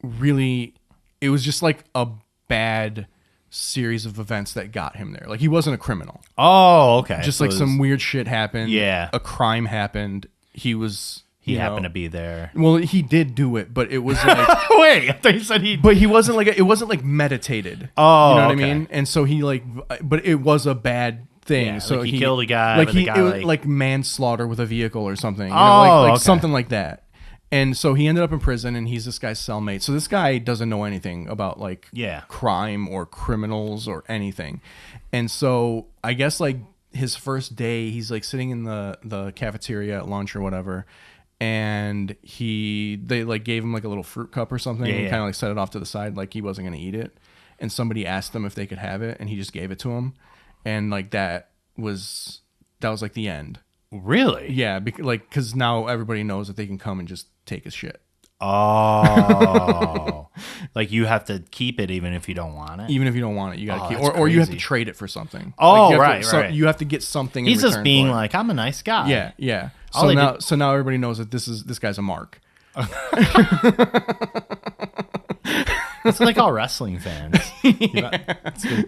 really, it was just like a bad series of events that got him there. Like he wasn't a criminal. Oh, okay. Just so like some weird shit happened. Yeah. A crime happened. He happened to be there. Well, he did do it, but it was like wait, I thought you said he. But he wasn't like it wasn't like meditated. Oh, you know what I mean? And so he like, but it was a bad thing. Yeah, so like he killed a guy. Like it was like manslaughter with a vehicle or something. You oh, know, like okay. something like that. And so he ended up in prison, and he's this guy's cellmate. So this guy doesn't know anything about like crime or criminals or anything. And so I guess like his first day, he's like sitting in the cafeteria at lunch or whatever, and they like gave him like a little fruit cup or something, and kind of like set it off to the side like he wasn't gonna eat it. And somebody asked him if they could have it, and he just gave it to him, and like that was like the end. Really? Yeah, because now everybody knows that they can come and just take his shit. Oh. Like you have to keep it even if you don't want it? Even if you don't want it, you got to keep it. Or you have to trade it for something. Oh, like right. You have to get something He's in return just being for it. like, I'm a nice guy. Yeah. So now everybody knows that this guy's a mark. It's like all wrestling fans.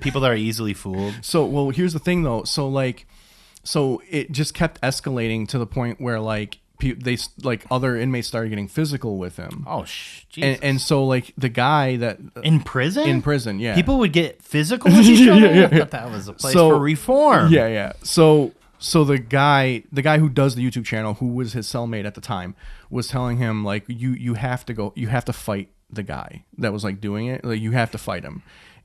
People that are easily fooled. So, well, here's the thing though. So it just kept escalating to the point where like other inmates started getting physical with him. Oh, Jesus. And so like the guy that in prison, yeah, people would get physical with each other. I thought that was a place for reform. Yeah. So the guy who does the YouTube channel, who was his cellmate at the time, was telling him like you have to fight the guy that was like doing it. Like you have to fight him.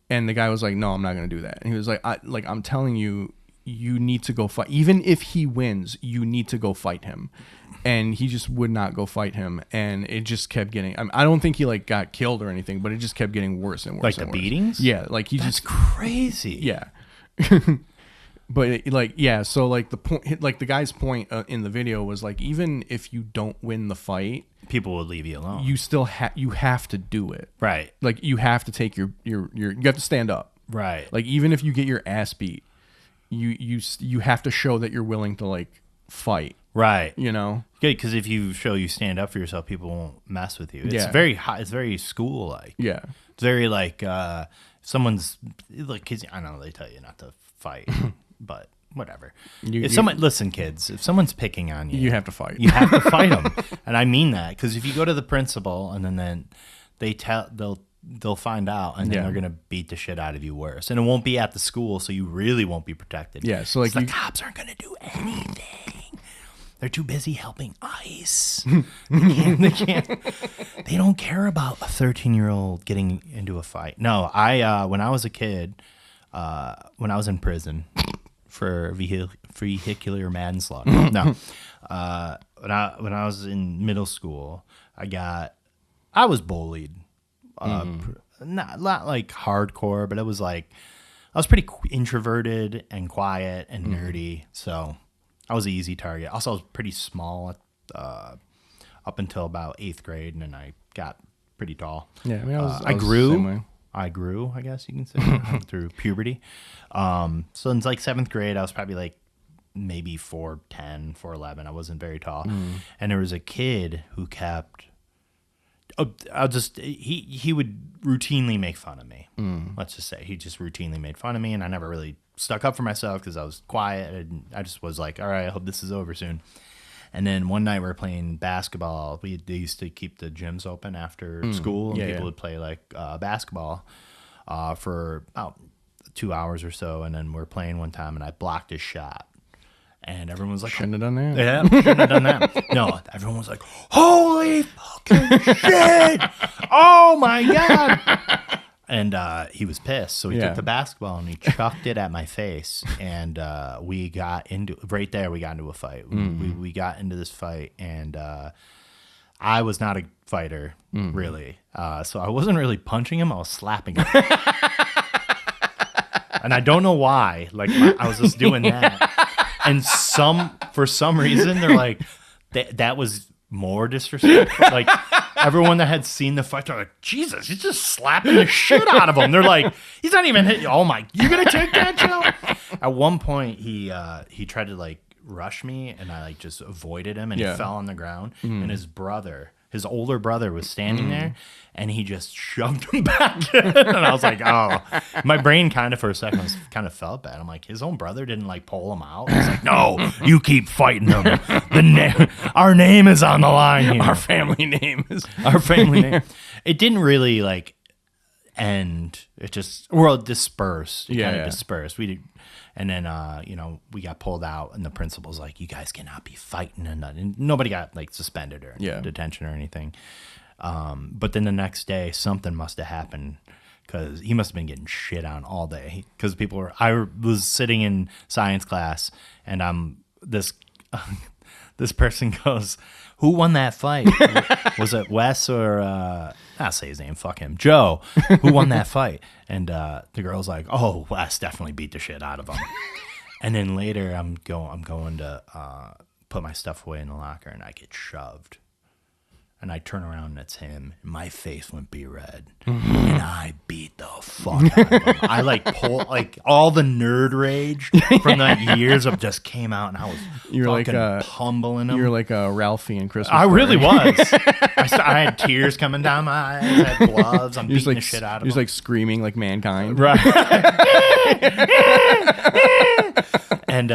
And the guy was like, no, I'm not gonna do that. And he was like, I'm telling you. You need to go fight. Even if he wins, you need to go fight him. And he just would not go fight him. And it just kept getting... I don't think he like got killed or anything, but it just kept getting worse and worse. Like the beatings? Yeah. Like That's crazy. Yeah. But so like the point, like the guy's point in the video was like, even if you don't win the fight, people will leave you alone. You still you have to do it. Right. Like you have to take you have to stand up. Right. Like even if you get your ass beat, you have to show that you're willing to like fight. Right. You know? Good, because if you show you stand up for yourself, people won't mess with you. It's very high. It's very school-like. Yeah. It's very like someone's like, kids, I know they tell you not to fight, but whatever. Listen, kids, if someone's picking on you, you have to fight. You have to fight them. And I mean that, because if you go to the principal and then they'll find out, and then they're gonna beat the shit out of you worse, and it won't be at the school, so you really won't be protected. Yeah, so like the cops aren't gonna do anything. They're too busy helping ICE. They can't. They don't care about a 13-year-old getting into a fight. No, when I was a kid, when I was in prison for vehicular manslaughter. No, when I was in middle school, I was bullied. Not like hardcore, but it was like I was pretty introverted and quiet and nerdy, so I was an easy target. Also, I was pretty small up until about 8th grade, and then I got pretty tall. Yeah, I mean, I grew. I grew, I guess you can say, through puberty. So in like 7th grade, I was probably like maybe 4'10", 4'11". I wasn't very tall. And there was a kid who kept, he would routinely make fun of me. Let's just say he just routinely made fun of me, and I never really stuck up for myself because I was quiet. And I just was like, all right, I hope this is over soon. And then one night we were playing basketball. They used to keep the gyms open after school, and people would play like basketball for about 2 hours or so. And then we're playing one time, and I blocked his shot. And everyone was like, shouldn't have done that. Yeah, shouldn't have done that. No, everyone was like, holy fucking shit. Oh my God. And he was pissed. So he took the basketball and he chucked it at my face. And we got into a fight. We got into this fight. And I was not a fighter, really. So I wasn't really punching him. I was slapping him. And I don't know why. Like, I was just doing that. And for some reason, they're like, that was more disrespectful. Like, everyone that had seen the fight, they're like, Jesus, he's just slapping the shit out of him. They're like, he's not even hitting you. Oh my, you gonna take that, Joe? At one point, he tried to like rush me, and I like just avoided him, and he fell on the ground. And his older brother was standing there, and he just shoved him back in. And I was like, oh, my brain kind of for a second kind of felt bad. I'm like, his own brother didn't like pull him out. He's like, no, you keep fighting him. Our name is on the line here. Our family name. It didn't really like end. It just, dispersed. It kind of dispersed. And then, we got pulled out, and the principal's like, you guys cannot be fighting. And nobody got, like, suspended or detention or anything. But then the next day, something must have happened, because he must have been getting shit on all day. Because I was sitting in science class, and this person goes, who won that fight? Was it Wes or, I'll say his name, fuck him, Joe, who won that fight? And the girl's like, oh, Wes definitely beat the shit out of him. And then later I'm going to put my stuff away in the locker, and I get shoved. And I turn around, and it's him. And my face went red. And I beat the fuck out of him. I pull all the nerd rage from the years of just came out, and I was humbling him. You were like a Ralphie in Christmas. I really was. I had tears coming down my eyes. I had gloves. I'm beating the shit out of him. He was like screaming like mankind. Right. And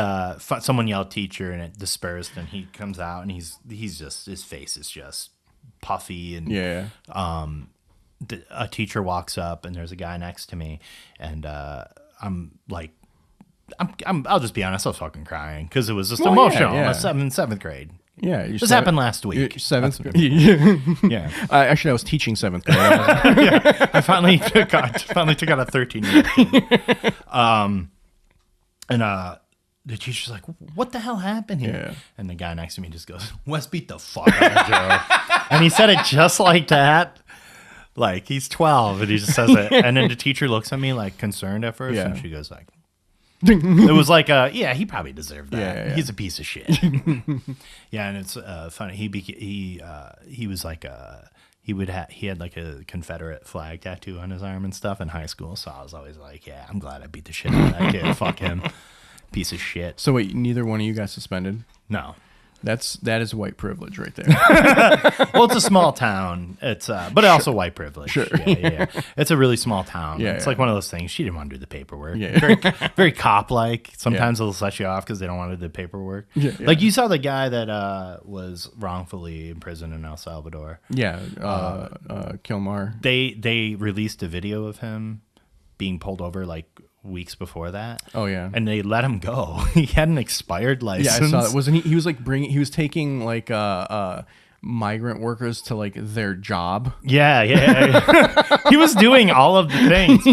someone yelled teacher, and it dispersed, and he comes out, and he's just, his face is just puffy, and a teacher walks up, and there's a guy next to me, and I'm like, I'll just be honest, I was fucking crying because it was just emotional. I'm in 7th grade. Yeah, this happened last week. 7th grade. Yeah. Actually, I was teaching 7th grade. I finally took out a 13-year. And the teacher's like, what the hell happened here? Yeah. And the guy next to me just goes, Wes beat the fuck out of Joe. And he said it just like that. Like, he's 12, and he just says it. And then the teacher looks at me, like, concerned at first, and she goes like, it was like, he probably deserved that. Yeah. He's a piece of shit. Yeah, and it's funny. He was like he had like a Confederate flag tattoo on his arm and stuff in high school. So I was always like, yeah, I'm glad I beat the shit out of that kid. Fuck him, piece of shit. So wait, neither one of you got suspended? No. That is white privilege right there. Well, it's a small town. It's but also white privilege. Sure. Yeah. It's a really small town. Yeah, it's like one of those things. She didn't want to do the paperwork. Yeah. Very, very cop-like. Sometimes they'll let you off because they don't want to do the paperwork. Yeah. Like you saw the guy that was wrongfully imprisoned in El Salvador. Yeah. Kilmar. They released a video of him being pulled over like weeks before that. Oh yeah. And they let him go. He had an expired license. Yeah, I saw that. Wasn't he was like he was taking like migrant workers to like their job. Yeah. He was doing all of the things.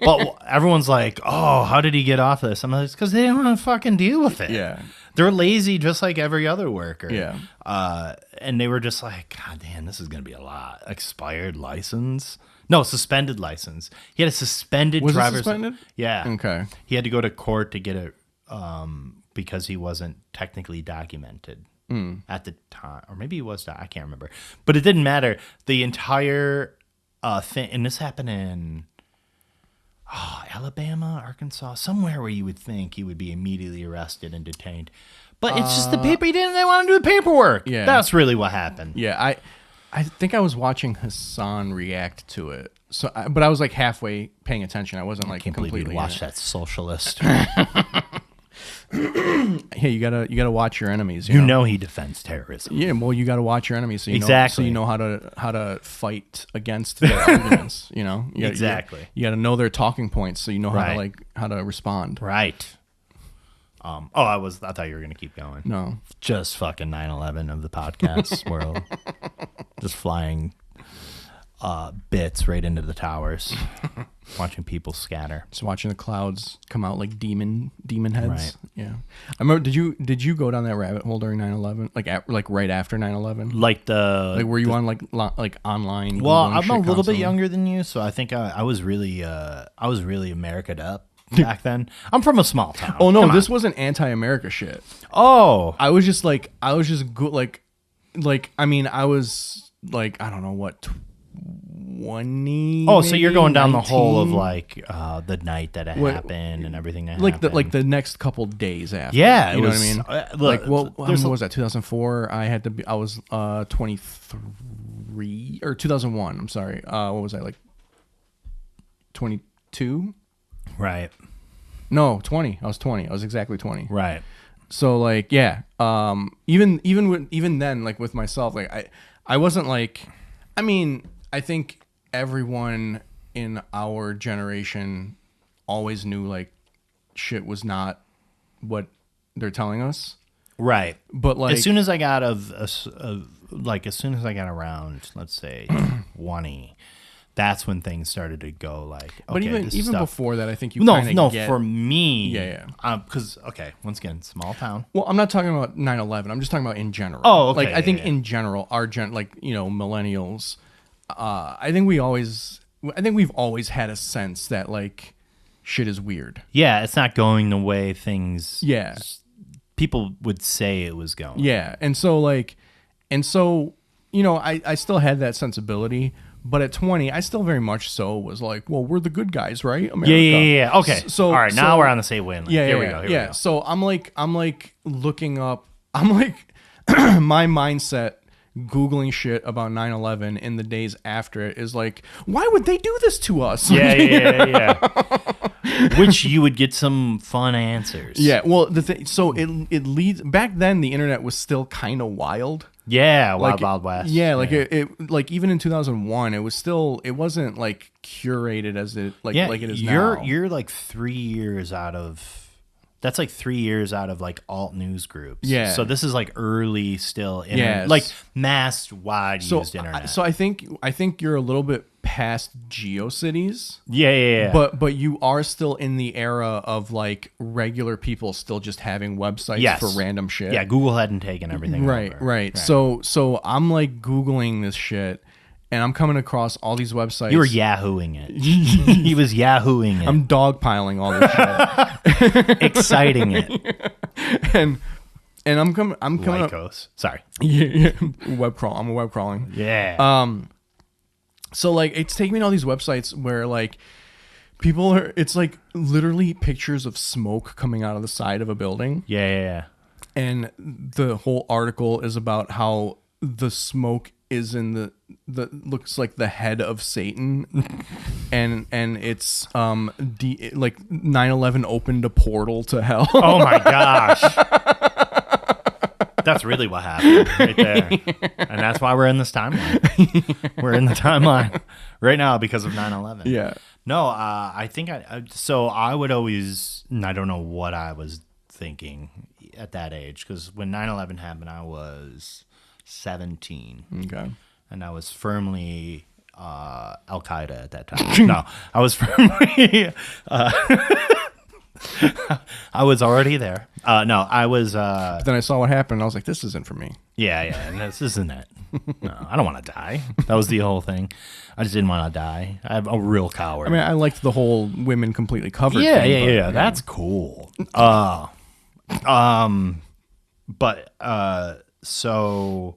But everyone's like, "Oh, how did he get off this?" I'm like, "It's cuz they don't want to fucking deal with it." Yeah. They're lazy just like every other worker. Yeah. And they were just like, "God damn, this is going to be a lot. Expired license." No, suspended license. He had a suspended driver's license. Yeah. Okay. He had to go to court to get it because he wasn't technically documented at the time. Or maybe he was. I can't remember. But it didn't matter. The entire thing, and this happened in Alabama, Arkansas, somewhere where you would think he would be immediately arrested and detained. But it's just the paper. They want to do the paperwork. Yeah. That's really what happened. Yeah, I think I was watching Hassan react to it. So, but I was like halfway paying attention. I wasn't like completely believe you'd watch that socialist. Hey, you gotta watch your enemies. You know he defends terrorism. Yeah, well, you gotta watch your enemies so you Exactly. know, so you know how to fight against their arguments. You know, Exactly. You gotta know their talking points so you know how to respond. Right. I thought you were gonna keep going. No, Just fucking 9/11 of the podcast world. Just flying bits right into the towers. Watching people scatter. just watching the clouds come out like demon heads. Right. Yeah, I remember. Did you go down that rabbit hole during 9/11? Like right after 9/11? Like were you on like online? Well, Googling I'm shit a little constantly? bit younger than you, so I think I was really America'd up back then. I'm from a small town. Oh no, Come this on. wasn't anti-America shit. Oh, I was just like I was like I don't know what 20. Oh, so you're going down 19? the whole of like the night that it happened and everything that happened. Like the next couple days after. Yeah, you know what I mean. Look, When was that? 2004. I was 23 or 2001. I'm sorry. What was I like? 22. Right. No, 20. I was 20. I was exactly 20. Right. So like yeah, even then like with myself like I wasn't like, I mean I think everyone in our generation always knew like shit was not what they're telling us. Right. But like as soon as I got as soon as I got around, let's say 20, that's when things started to go like. Okay, but even stuff. before that, I think you kind of get. For me, yeah. Because once again, small town. Well, I'm not talking about 9/11. I'm just talking about in general. Oh, okay. Like I think in general, our millennials. I think we've always had a sense that like shit is weird. Yeah, it's not going the way things. Yeah. People would say it was going. Yeah, and so I still had that sensibility. But at 20, I still very much so was like, well, we're the good guys, right? America. Yeah. Okay. So all right, now we're on the same wavelength. Yeah, Here we go. So I'm like looking up. I'm like my mindset Googling shit about 9/11 in the days after it is like, why would they do this to us? Yeah. Which you would get some fun answers. Yeah. Well, it leads back then. The internet was still kind of wild. Yeah, Like, Wild West. Yeah, like it like even in 2001, it wasn't like curated as it like it is now. You're like 3 years out of. That's like 3 years out of like alt news groups. Yeah. So this is like early still. Yes. Like mass wide used internet. So I think you're a little bit past Geocities. Yeah. But you are still in the era of like regular people still just having websites for random shit. Yeah, Google hadn't taken everything Right. over. So I'm like Googling this shit and I'm coming across all these websites. You were Yahooing it. He was Yahooing it. I'm dogpiling all this shit. Exciting it. and I'm coming Lycos. Sorry. Yeah, web crawl. I'm a web crawling. Yeah. So like it's taking me to all these websites where like people are, it's like literally pictures of smoke coming out of the side of a building. Yeah. And the whole article is about how the smoke is in the looks like the head of Satan, and it's like 9/11 opened a portal to hell. Oh my gosh. That's really what happened right there. And that's why we're in this timeline. We're in the timeline right now because of 9/11. Yeah. No, I think I would always, and I don't know what I was thinking at that age, because when 9/11 happened, I was 17. Okay. And I was firmly Al Qaeda at that time. No, I was firmly. I was already there. No, I was. But then I saw what happened. And I was like, "This isn't for me." Yeah, and this isn't it. No, I don't want to die. That was the whole thing. I just didn't want to die. I'm a real coward. I mean, I liked the whole women completely covered. Yeah, thing, yeah. That's cool. So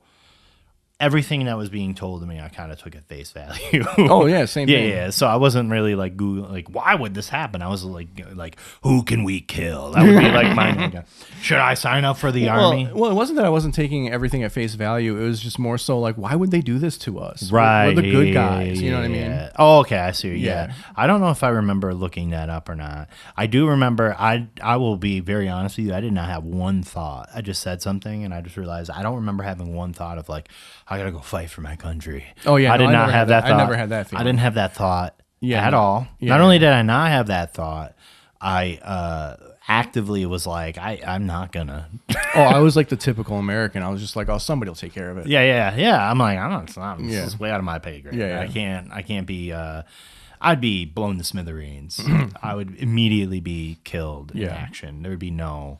everything that was being told to me, I kind of took at face value. Oh yeah, same thing. Yeah. So I wasn't really like Google, like why would this happen? I was like who can we kill? That would be like my. Should I sign up for the army? Well, it wasn't that I wasn't taking everything at face value. It was just more so like, why would they do this to us? Right. We're the good guys. You know what I mean? Oh, okay. I see. Yeah. I don't know if I remember looking that up or not. I do remember. I will be very honest with you. I did not have one thought. I just said something and I just realized I don't remember having one thought of like, I gotta go fight for my country. Oh yeah, I did not have that thought. I never had that feeling. I didn't have that thought at all. Yeah. Not only did I not have that thought, I actively was like, I'm not gonna. Oh, I was like the typical American. I was just like, oh, somebody will take care of it. Yeah. I'm like, I'm not. This is way out of my pay grade. Yeah. I can't be. I'd be blown to smithereens. I would immediately be killed in action. There would be no.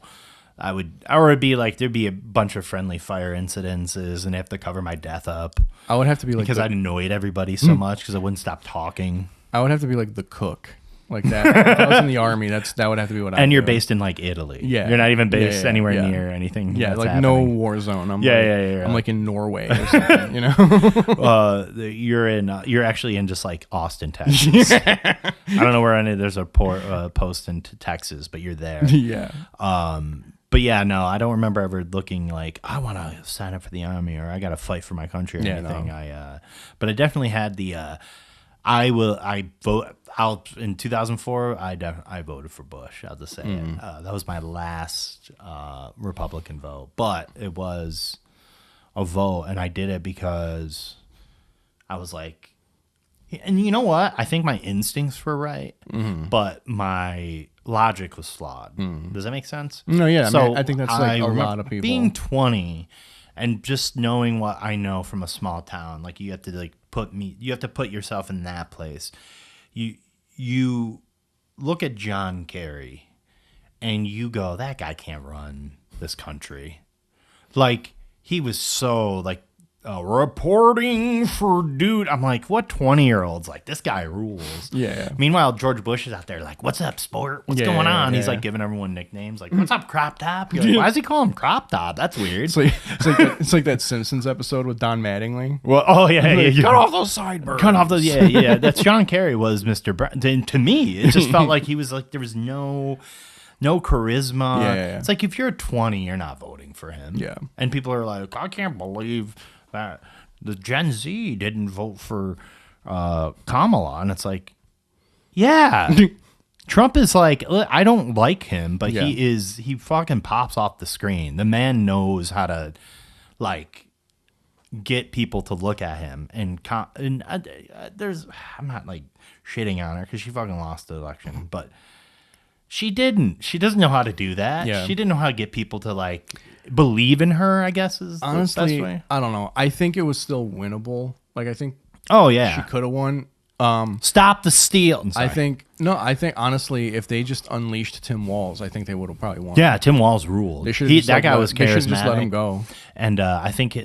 Or it'd be like there'd be a bunch of friendly fire incidences, and I have to cover my death up. I would have to be like because I annoyed everybody so much because I wouldn't stop talking. I would have to be like the cook, like that. If I was in the army, that would have to be what. And you're based in like Italy. Yeah, you're not even based anywhere near anything. Yeah, like happening. No war zone. I'm like in Norway or something. You know, you're actually in just like Austin, Texas. I don't know where there's a post in Texas, but you're there. Yeah. But yeah, no, I don't remember ever looking like I want to sign up for the army or I got to fight for my country or anything. No. But I definitely had the I vote out in 2004. I voted for Bush. I'll just say it. That was my last Republican vote, but it was a vote, and I did it because I was like, and you know what? I think my instincts were right, but my logic was flawed. Does that make sense? No, yeah. So I think that's like a lot of people. Being 20 and just knowing what I know from a small town, like you have to put yourself in that place. You look at John Kerry and you go, that guy can't run this country. Like he was so like reporting for dude. I'm like, what 20-year-old's like, this guy rules. Yeah. Meanwhile, George Bush is out there like, what's up, sport? What's going on? He's like giving everyone nicknames. Like, what's up, crop top? You're like, why does he call him crop top? That's weird. It's like that Simpsons episode with Don Mattingly. Well, oh yeah. Cut off those sideburns. Cut off those. Yeah. That's John Kerry was Mr. Brown. To me, it just felt like he was like, there was no charisma. Yeah. It's like if you're 20, you're not voting for him. Yeah. And people are like, I can't believe that the Gen Z didn't vote for Kamala. And it's like, yeah. Trump is like, I don't like him, but he fucking pops off the screen. The man knows how to like get people to look at him. And I'm not like shitting on her because she fucking lost the election, but she didn't. She doesn't know how to do that. Yeah. She didn't know how to get people to like believe in her, I guess is honestly the best way. I don't know. I think it was still winnable. Like I think she could have won. Stop the steal. I think honestly, if they just unleashed Tim Walz, I think they would have probably won. Yeah, Tim Walz ruled. That guy was charismatic. They should just let him go. And I think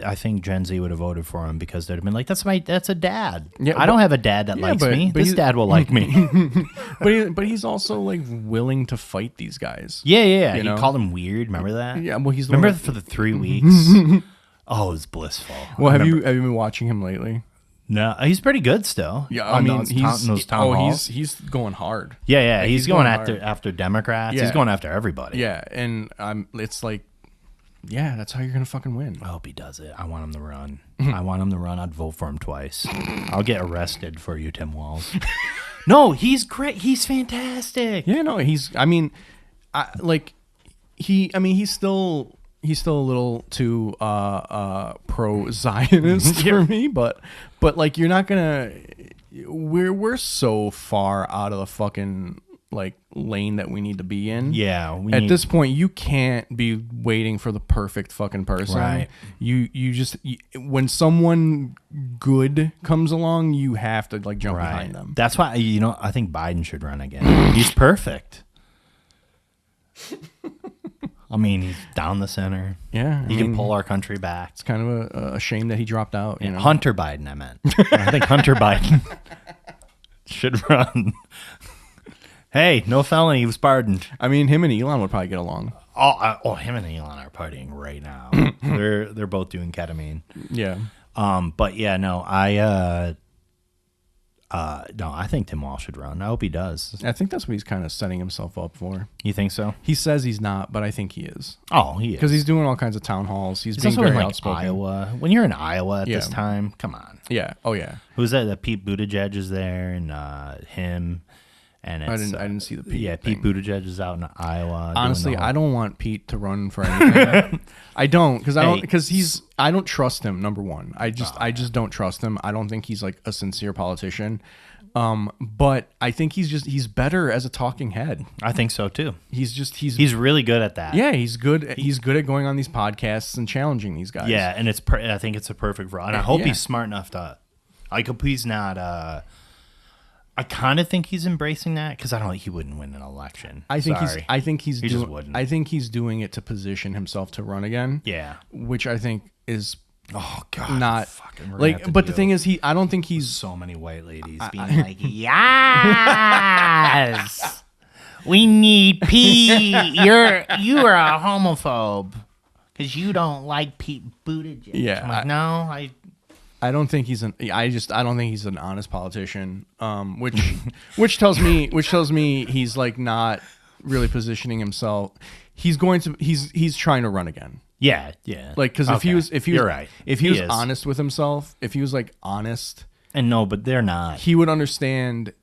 Gen Z would have voted for him because they'd have been like, that's a dad. Yeah, I don't have a dad that likes me. This dad will like me. but he's also like willing to fight these guys. Yeah. You called him weird. Remember that? Yeah. Well, he's for the 3 weeks. Oh, it was blissful. Well, have you been watching him lately? No, he's pretty good still. Yeah, I mean, he's going hard. Yeah, like, he's going after Democrats. Yeah. He's going after everybody. Yeah, and it's like, yeah, that's how you're gonna fucking win. I hope he does it. I want him to run. I'd vote for him twice. I'll get arrested for you, Tim Walz. No, he's great. He's fantastic. Yeah, no, he's still a little too pro-Zionist for me, but like you're not gonna. We're so far out of the fucking like lane that we need to be in. Yeah. At this point, you can't be waiting for the perfect fucking person. Right. When someone good comes along, you have to like jump behind them. That's why I think Biden should run again. He's perfect. I mean, he's down the center. Yeah. He can pull our country back. It's kind of a shame that he dropped out. You know? Hunter Biden, I meant. I think Hunter Biden should run. Hey, no felony. He was pardoned. I mean, him and Elon would probably get along. Oh, him and Elon are partying right now. They're both doing ketamine. Yeah. But yeah, no, I think Tim Walsh should run. I hope he does. I think that's what he's kind of setting himself up for. You think so? He says he's not, but I think he is. Oh, he is. Because he's doing all kinds of town halls. He's being also very in, outspoken. Iowa. When you're in Iowa at this time, come on. Yeah. Oh, yeah. Who's that? That Pete Buttigieg is there, and him. And it's, I didn't see the Pete. Yeah, thing. Pete Buttigieg is out in Iowa. Honestly, I don't want Pete to run for anything. I don't, because I don't trust him. Number one, I just don't trust him. I don't think he's like a sincere politician. But I think he's better as a talking head. I think so too. He's really good at that. Yeah, he's good. He's good at going on these podcasts and challenging these guys. Yeah, and I think it's a perfect role. And I hope he's smart enough to. I hope he's not. I kind of think he's embracing that because I don't think he wouldn't win an election. I think he's just wouldn't. I think he's doing it to position himself to run again. Yeah, which I think is. Oh God! Not like, but the thing is, I don't think he's so many white ladies being like, yes, we need Pete. You are a homophobe because you don't like Pete Buttigieg. Yeah, I'm like, I don't think he's I don't think he's an honest politician. Which tells me he's like not really positioning himself. He's trying to run again. Yeah. Like, because if he was honest with himself, if he was like honest, and no, but they're not. He would understand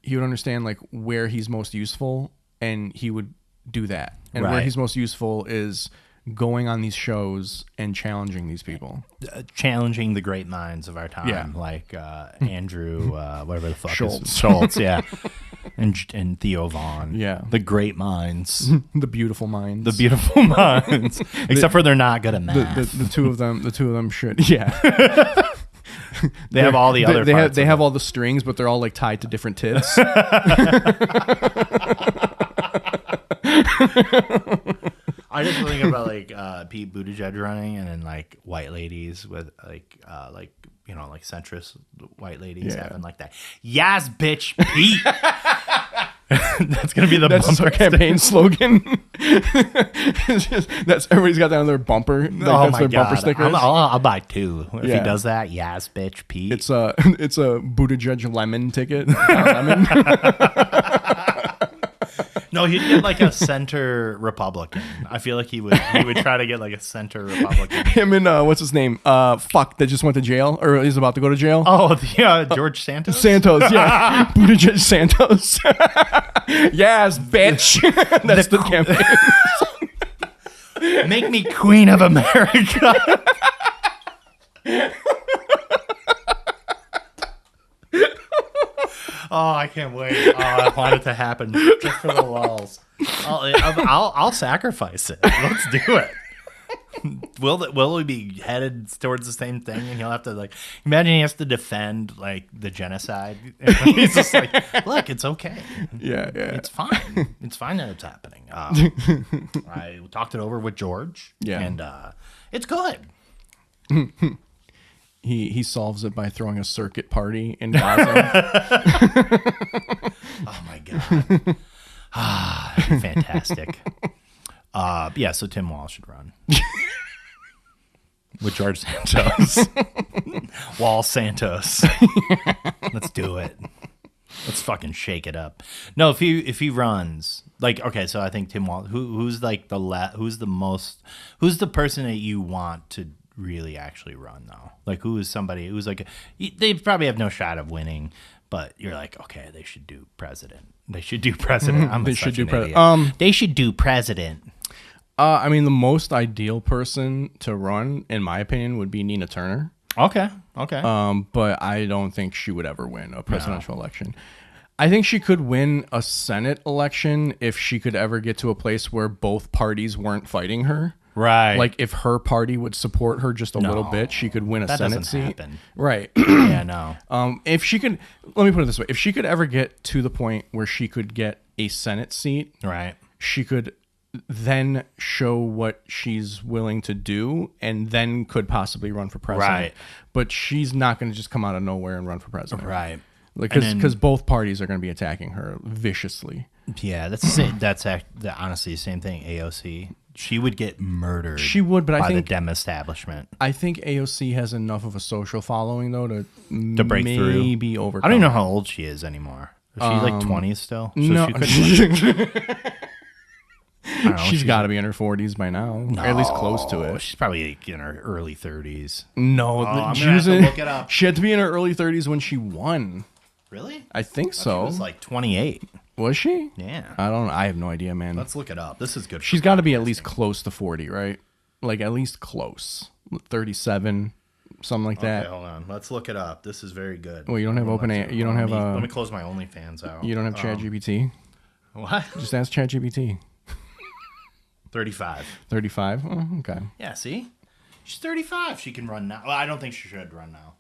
like where he's most useful, and he would do that. And where he's most useful is going on these shows and challenging these people, challenging the great minds of our time, like Andrew, whatever the fuck Schultz, yeah, and Theo Vaughn, the great minds, the beautiful minds, except for they're not good at math. The two of them should, They have all the other. They have all the strings, but they're all like tied to different tits. I just think about like Pete Buttigieg running, and then like white ladies with like centrist white ladies having like that. Yes, bitch, Pete. That's gonna be that's our campaign slogan. That's everybody's got that on their bumper. That's their bumper stickers. I'll buy two if he does that. Yes, bitch, Pete. It's a Buttigieg lemon ticket. Lemon. No, he'd get like a center Republican. I feel like he would try to get like a center Republican. Him and what's his name? That just went to jail or he's about to go to jail. Oh, George Santos. Santos, yeah. Buttigieg Santos. Yes, bitch. That's the campaign. Make me Queen of America. Oh, I can't wait. Oh, I want it to happen just for the lulz. I'll sacrifice it. Let's do it. Will we be headed towards the same thing? And he'll have to like imagine he has to defend like the genocide. And he's just like, look, it's okay. Yeah. It's fine. It's fine that it's happening. I talked it over with George. Yeah, and it's good. He solves it by throwing a circuit party in Gaza. Oh my God. Fantastic. So Tim Walsh should run. With George Santos. Wall Santos. Let's do it. Let's fucking shake it up. No, if he runs, like, okay, so I think Tim Walsh, who's like who's the person that you want to really actually run though? Like, who is somebody who's like, they probably have no shot of winning, but you're like, okay, they should do president. They should do president. They should do president. I mean, the most ideal person to run, in my opinion, would be Nina Turner. Okay. But I don't think she would ever win a presidential election. I think she could win a Senate election if she could ever get to a place where both parties weren't fighting her. Right. Like, if her party would support her just a little bit, she could win a Senate seat. Happen. Right. Yeah, no. If she could, let me put it this way. If she could ever get to the point where she could get a Senate seat, right, she could then show what she's willing to do and then could possibly run for president. Right. But she's not going to just come out of nowhere and run for president. Right. Because both parties are going to be attacking her viciously. Yeah, that's the same. That's honestly the same thing. AOC She would get murdered. She would, but by I think the Dem establishment. I think AOC has enough of a social following though to break through. Maybe overcome. I don't even know how old she is anymore. Is she like 20s still? So no, she she's got to be in her 40s by now, or at least close to it. She's probably like in her early 30s. No, I'm gonna have to look it up. She had to be in her early 30s when she won. Really? I think so. She was like 28. Was she? Yeah. I don't. I have no idea, man. Let's look it up. This is good. She's got to be at least close to 40, right? Like at least close. 37, something like that. Okay, hold on. Let's look it up. This is very good. Well, you don't have you don't have Let me close my OnlyFans out. You don't have ChatGPT? What? Just ask ChatGPT. 35. 35? Oh, okay. Yeah, see? She's 35. She can run now. Well, I don't think she should run now.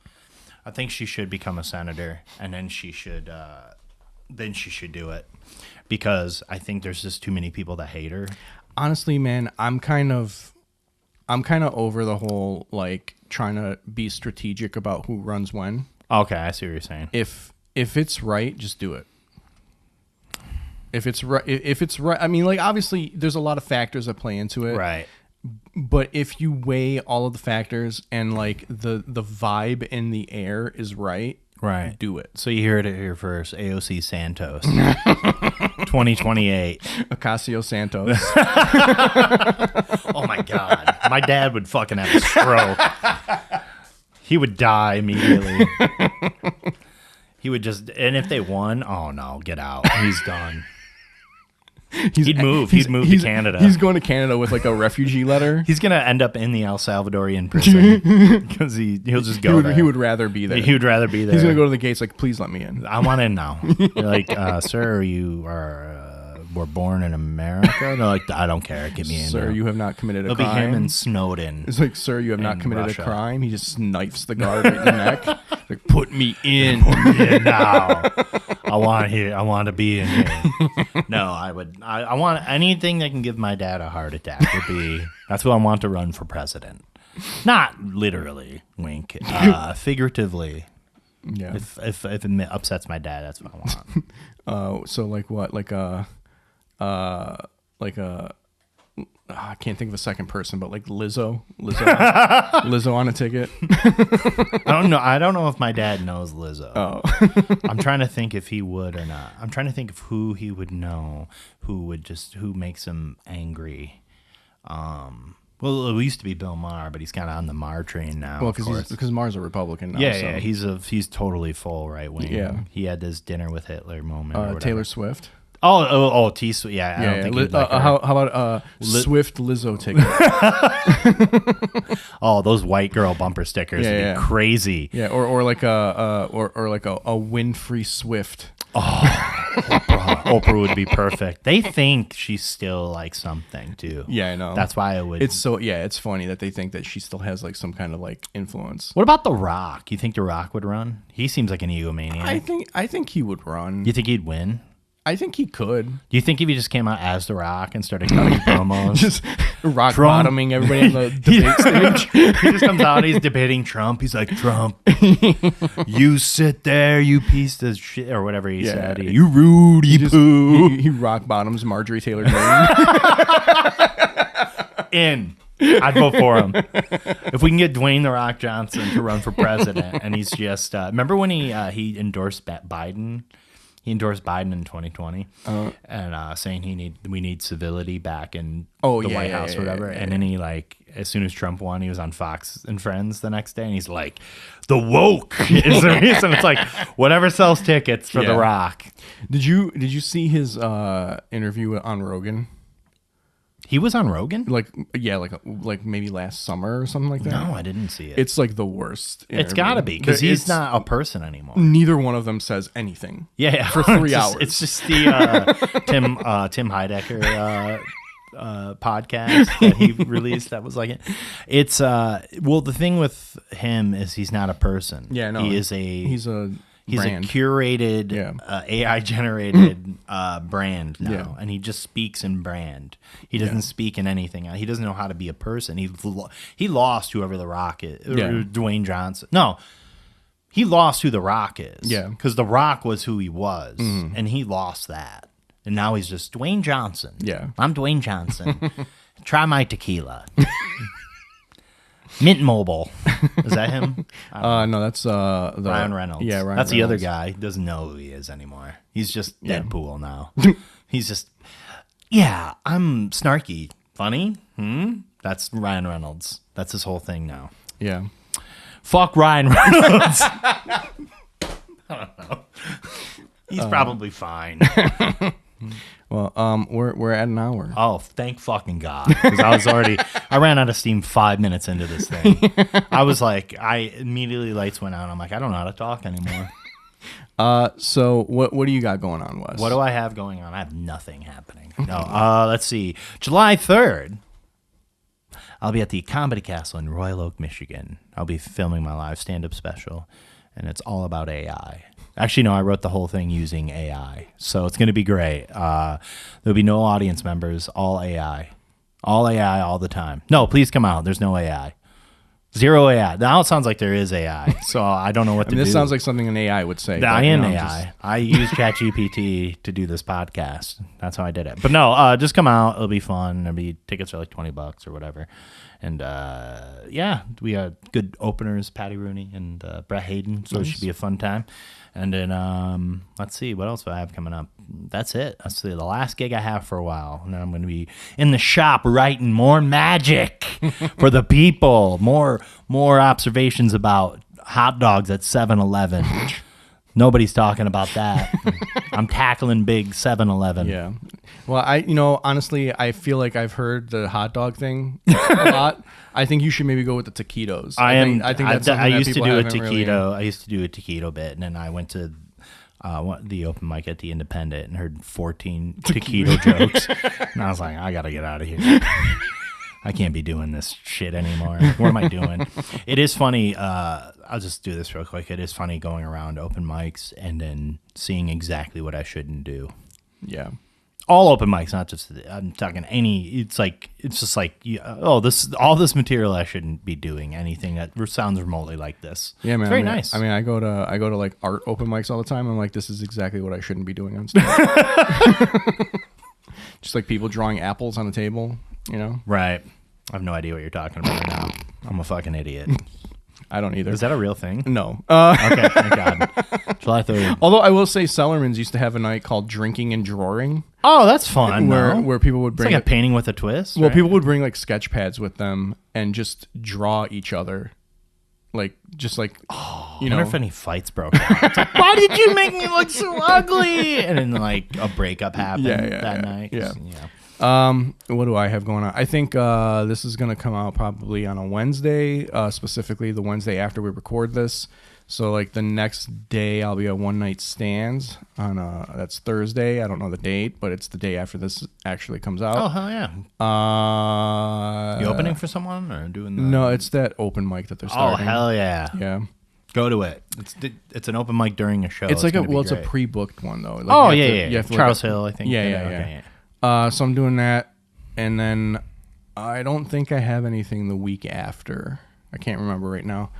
I think she should become a senator, and then she should do it, because I think there's just too many people that hate her. Honestly, man, I'm kind of over the whole like trying to be strategic about who runs when. Okay, I see what you're saying. If it's right, just do it. If it's right, I mean, like obviously there's a lot of factors that play into it. Right. But if you weigh all of the factors and like the vibe in the air is right, do it. So you heard it here first. AOC Santos, 2028. Ocasio-Santos. Oh my God, my dad would fucking have a stroke. He would die immediately. He would just, and if they won, oh no, get out. He's done. He'd move to Canada. He's going to Canada with like a refugee letter. He's gonna end up in the El Salvadorian prison because he'll just go there. He would rather be there. He would rather be there. He's gonna go to the gates like, please let me in. I want in now. You're like, sir, you were born in America. They're like, I don't care. Get me in. Sir, you have not committed a It'll crime. It'll be him and Snowden. It's like, sir, you have not committed a crime. He just snipes the guard right in the neck. Like, put me in. Put me in now. I want to be in here. No, I want anything that can give my dad a heart attack would be, that's who I want to run for president. Not literally, wink. Figuratively. Yeah. If it upsets my dad, that's what I want. So like what? I can't think of a second person, but like Lizzo on a ticket. I don't know if my dad knows Lizzo. Oh. I'm trying to think if he would or not. I'm trying to think of who he would know, who makes him angry. Well, it used to be Bill Maher, but he's kind of on the Maher train now. Well, because Maher's a Republican now. Yeah, he's totally full right wing. Yeah, he had this dinner with Hitler moment. Taylor Swift. Oh, T Swift. Yeah, I don't think he'd like her. How about Swift Lizzo ticket? Oh, those white girl bumper stickers would be crazy. Yeah, or like a Winfrey Swift. Oh, Oprah would be perfect. They think she's still like something too. Yeah, I know. That's why I would. It's funny that they think that she still has like some kind of like influence. What about The Rock? You think The Rock would run? He seems like an egomaniac. I think he would run. You think he'd win? I think he could. Do you think if he just came out as The Rock and started cutting promos? Just rock bottoming everybody on the debate stage? He just comes out, he's debating Trump. He's like, Trump, you sit there, you piece of shit, or whatever he said. You rude, you poo. He rock bottoms Marjorie Taylor Greene. I'd vote for him. If we can get Dwayne The Rock Johnson to run for president, and he's just, remember when he endorsed Biden? He endorsed Biden in 2020 and saying we need civility back in the White House or whatever. And then he as soon as Trump won, he was on Fox and Friends the next day, and he's like, the woke is the reason. It's like whatever sells tickets for The Rock. Did you see his interview on Rogan? He was on Rogan? Like maybe last summer or something like that. No, I didn't see it. It's like the worst interview. It's got to be, because he's not a person anymore. Neither one of them says anything. Yeah. For 3 hours. It's just the Tim Heidecker podcast that he released that was like it. It's well, the thing with him is he's not a person. Yeah, no. He's a brand. A curated, AI generated brand now, and he just speaks in brand. He doesn't speak in anything. He doesn't know how to be a person. He lost whoever The Rock is, or Dwayne Johnson. No, he lost who The Rock is. Yeah, because The Rock was who he was, and he lost that, and now he's just Dwayne Johnson. Yeah, I'm Dwayne Johnson. Try my tequila. Mint Mobile. Is that him? No, that's Ryan Reynolds. Yeah, Ryan that's the other Reynolds. guy. He doesn't know who he is anymore. He's just Deadpool now. He's just, yeah, I'm snarky. Funny? That's Ryan Reynolds. That's his whole thing now. Yeah. Fuck Ryan Reynolds. I don't know. He's probably fine. Well, we're at an hour. Oh, thank fucking God. Because I ran out of steam 5 minutes into this thing. Immediately lights went out. I'm like, I don't know how to talk anymore. So what do you got going on, Wes? What do I have going on? I have nothing happening. No, let's see. July 3rd, I'll be at the Comedy Castle in Royal Oak, Michigan. I'll be filming my live stand-up special, and it's all about AI. Actually, no, I wrote the whole thing using AI, so it's going to be great. There'll be no audience members, all AI. All AI all the time. No, please come out. There's no AI. Zero AI. Now it sounds like there is AI, so I don't know what to do. This sounds like something an AI would say. I am AI. I use ChatGPT to do this podcast. That's how I did it. But no, just come out. It'll be fun. There'll be tickets are like $20 or whatever. And yeah, we got good openers, Patty Rooney and Brett Hayden. So It should be a fun time. And then let's see, what else do I have coming up? That's it. That's the last gig I have for a while. And then I'm going to be in the shop writing more magic for the people. More observations about hot dogs at 7-Eleven. Nobody's talking about that. I'm tackling big 7-Eleven. Yeah. Well, honestly, I feel like I've heard the hot dog thing a lot. I think you should maybe go with the taquitos. I think that's something I that used to people do a haven't really- taquito. I used to do a taquito bit, and then I went to the open mic at the Independent and heard 14 taquito jokes, and I was like, I gotta get out of here. I can't be doing this shit anymore. What am I doing? It is funny. I'll just do this real quick. It is funny going around open mics and then seeing exactly what I shouldn't do. Yeah. All open mics, not just I'm talking any. It's just like all this material I shouldn't be doing anything that sounds remotely like this. Yeah, man. It's very nice. I mean, I go to like art open mics all the time. I'm like, this is exactly what I shouldn't be doing on stage. Just like people drawing apples on a table, Right. I have no idea what you're talking about right now. I'm a fucking idiot. I don't either. Is that a real thing? No. Okay, thank God. July 3rd. Although I will say Sellerman's used to have a night called Drinking and Drawing. Oh, that's fun. Where people would It's bring like a painting with a twist. Well, right? people would bring like sketch pads with them and just draw each other. I wonder if any fights broke out. It's like, why did you make me look so ugly? And then like a breakup happened that night. Yeah. What do I have going on? I think this is going to come out probably on a Wednesday, specifically the Wednesday after we record this. So like the next day I'll be at One Night Stands on that's Thursday. I don't know the date, but it's the day after this actually comes out. Oh, hell yeah. You opening for someone or doing the... No, it's that open mic that they're Oh, starting. hell yeah. Yeah. Go to it. It's an open mic during a show. It's like it's a pre-booked one though. Oh, You yeah. have to Charles Hill, I think. Yeah. Okay. So I'm doing that, and then I don't think I have anything the week after. I can't remember right now.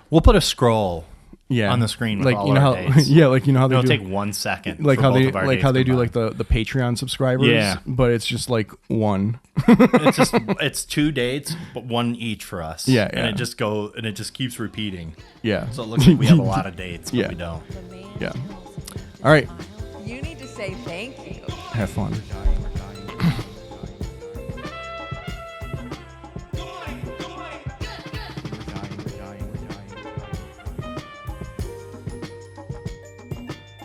We'll put a scroll Yeah, on the screen with like all you know our how dates. yeah, like you know how they It'll do take 1 second. like for how both they of our like dates how they do combined. like the Patreon subscribers. Yeah. but it's just like one. It's 2 dates, but one each for us. Yeah, And yeah. it just keeps repeating. Yeah. So it looks like we have a lot of dates, but Yeah. we don't. Yeah. All right. You need to say thank you. Have fun.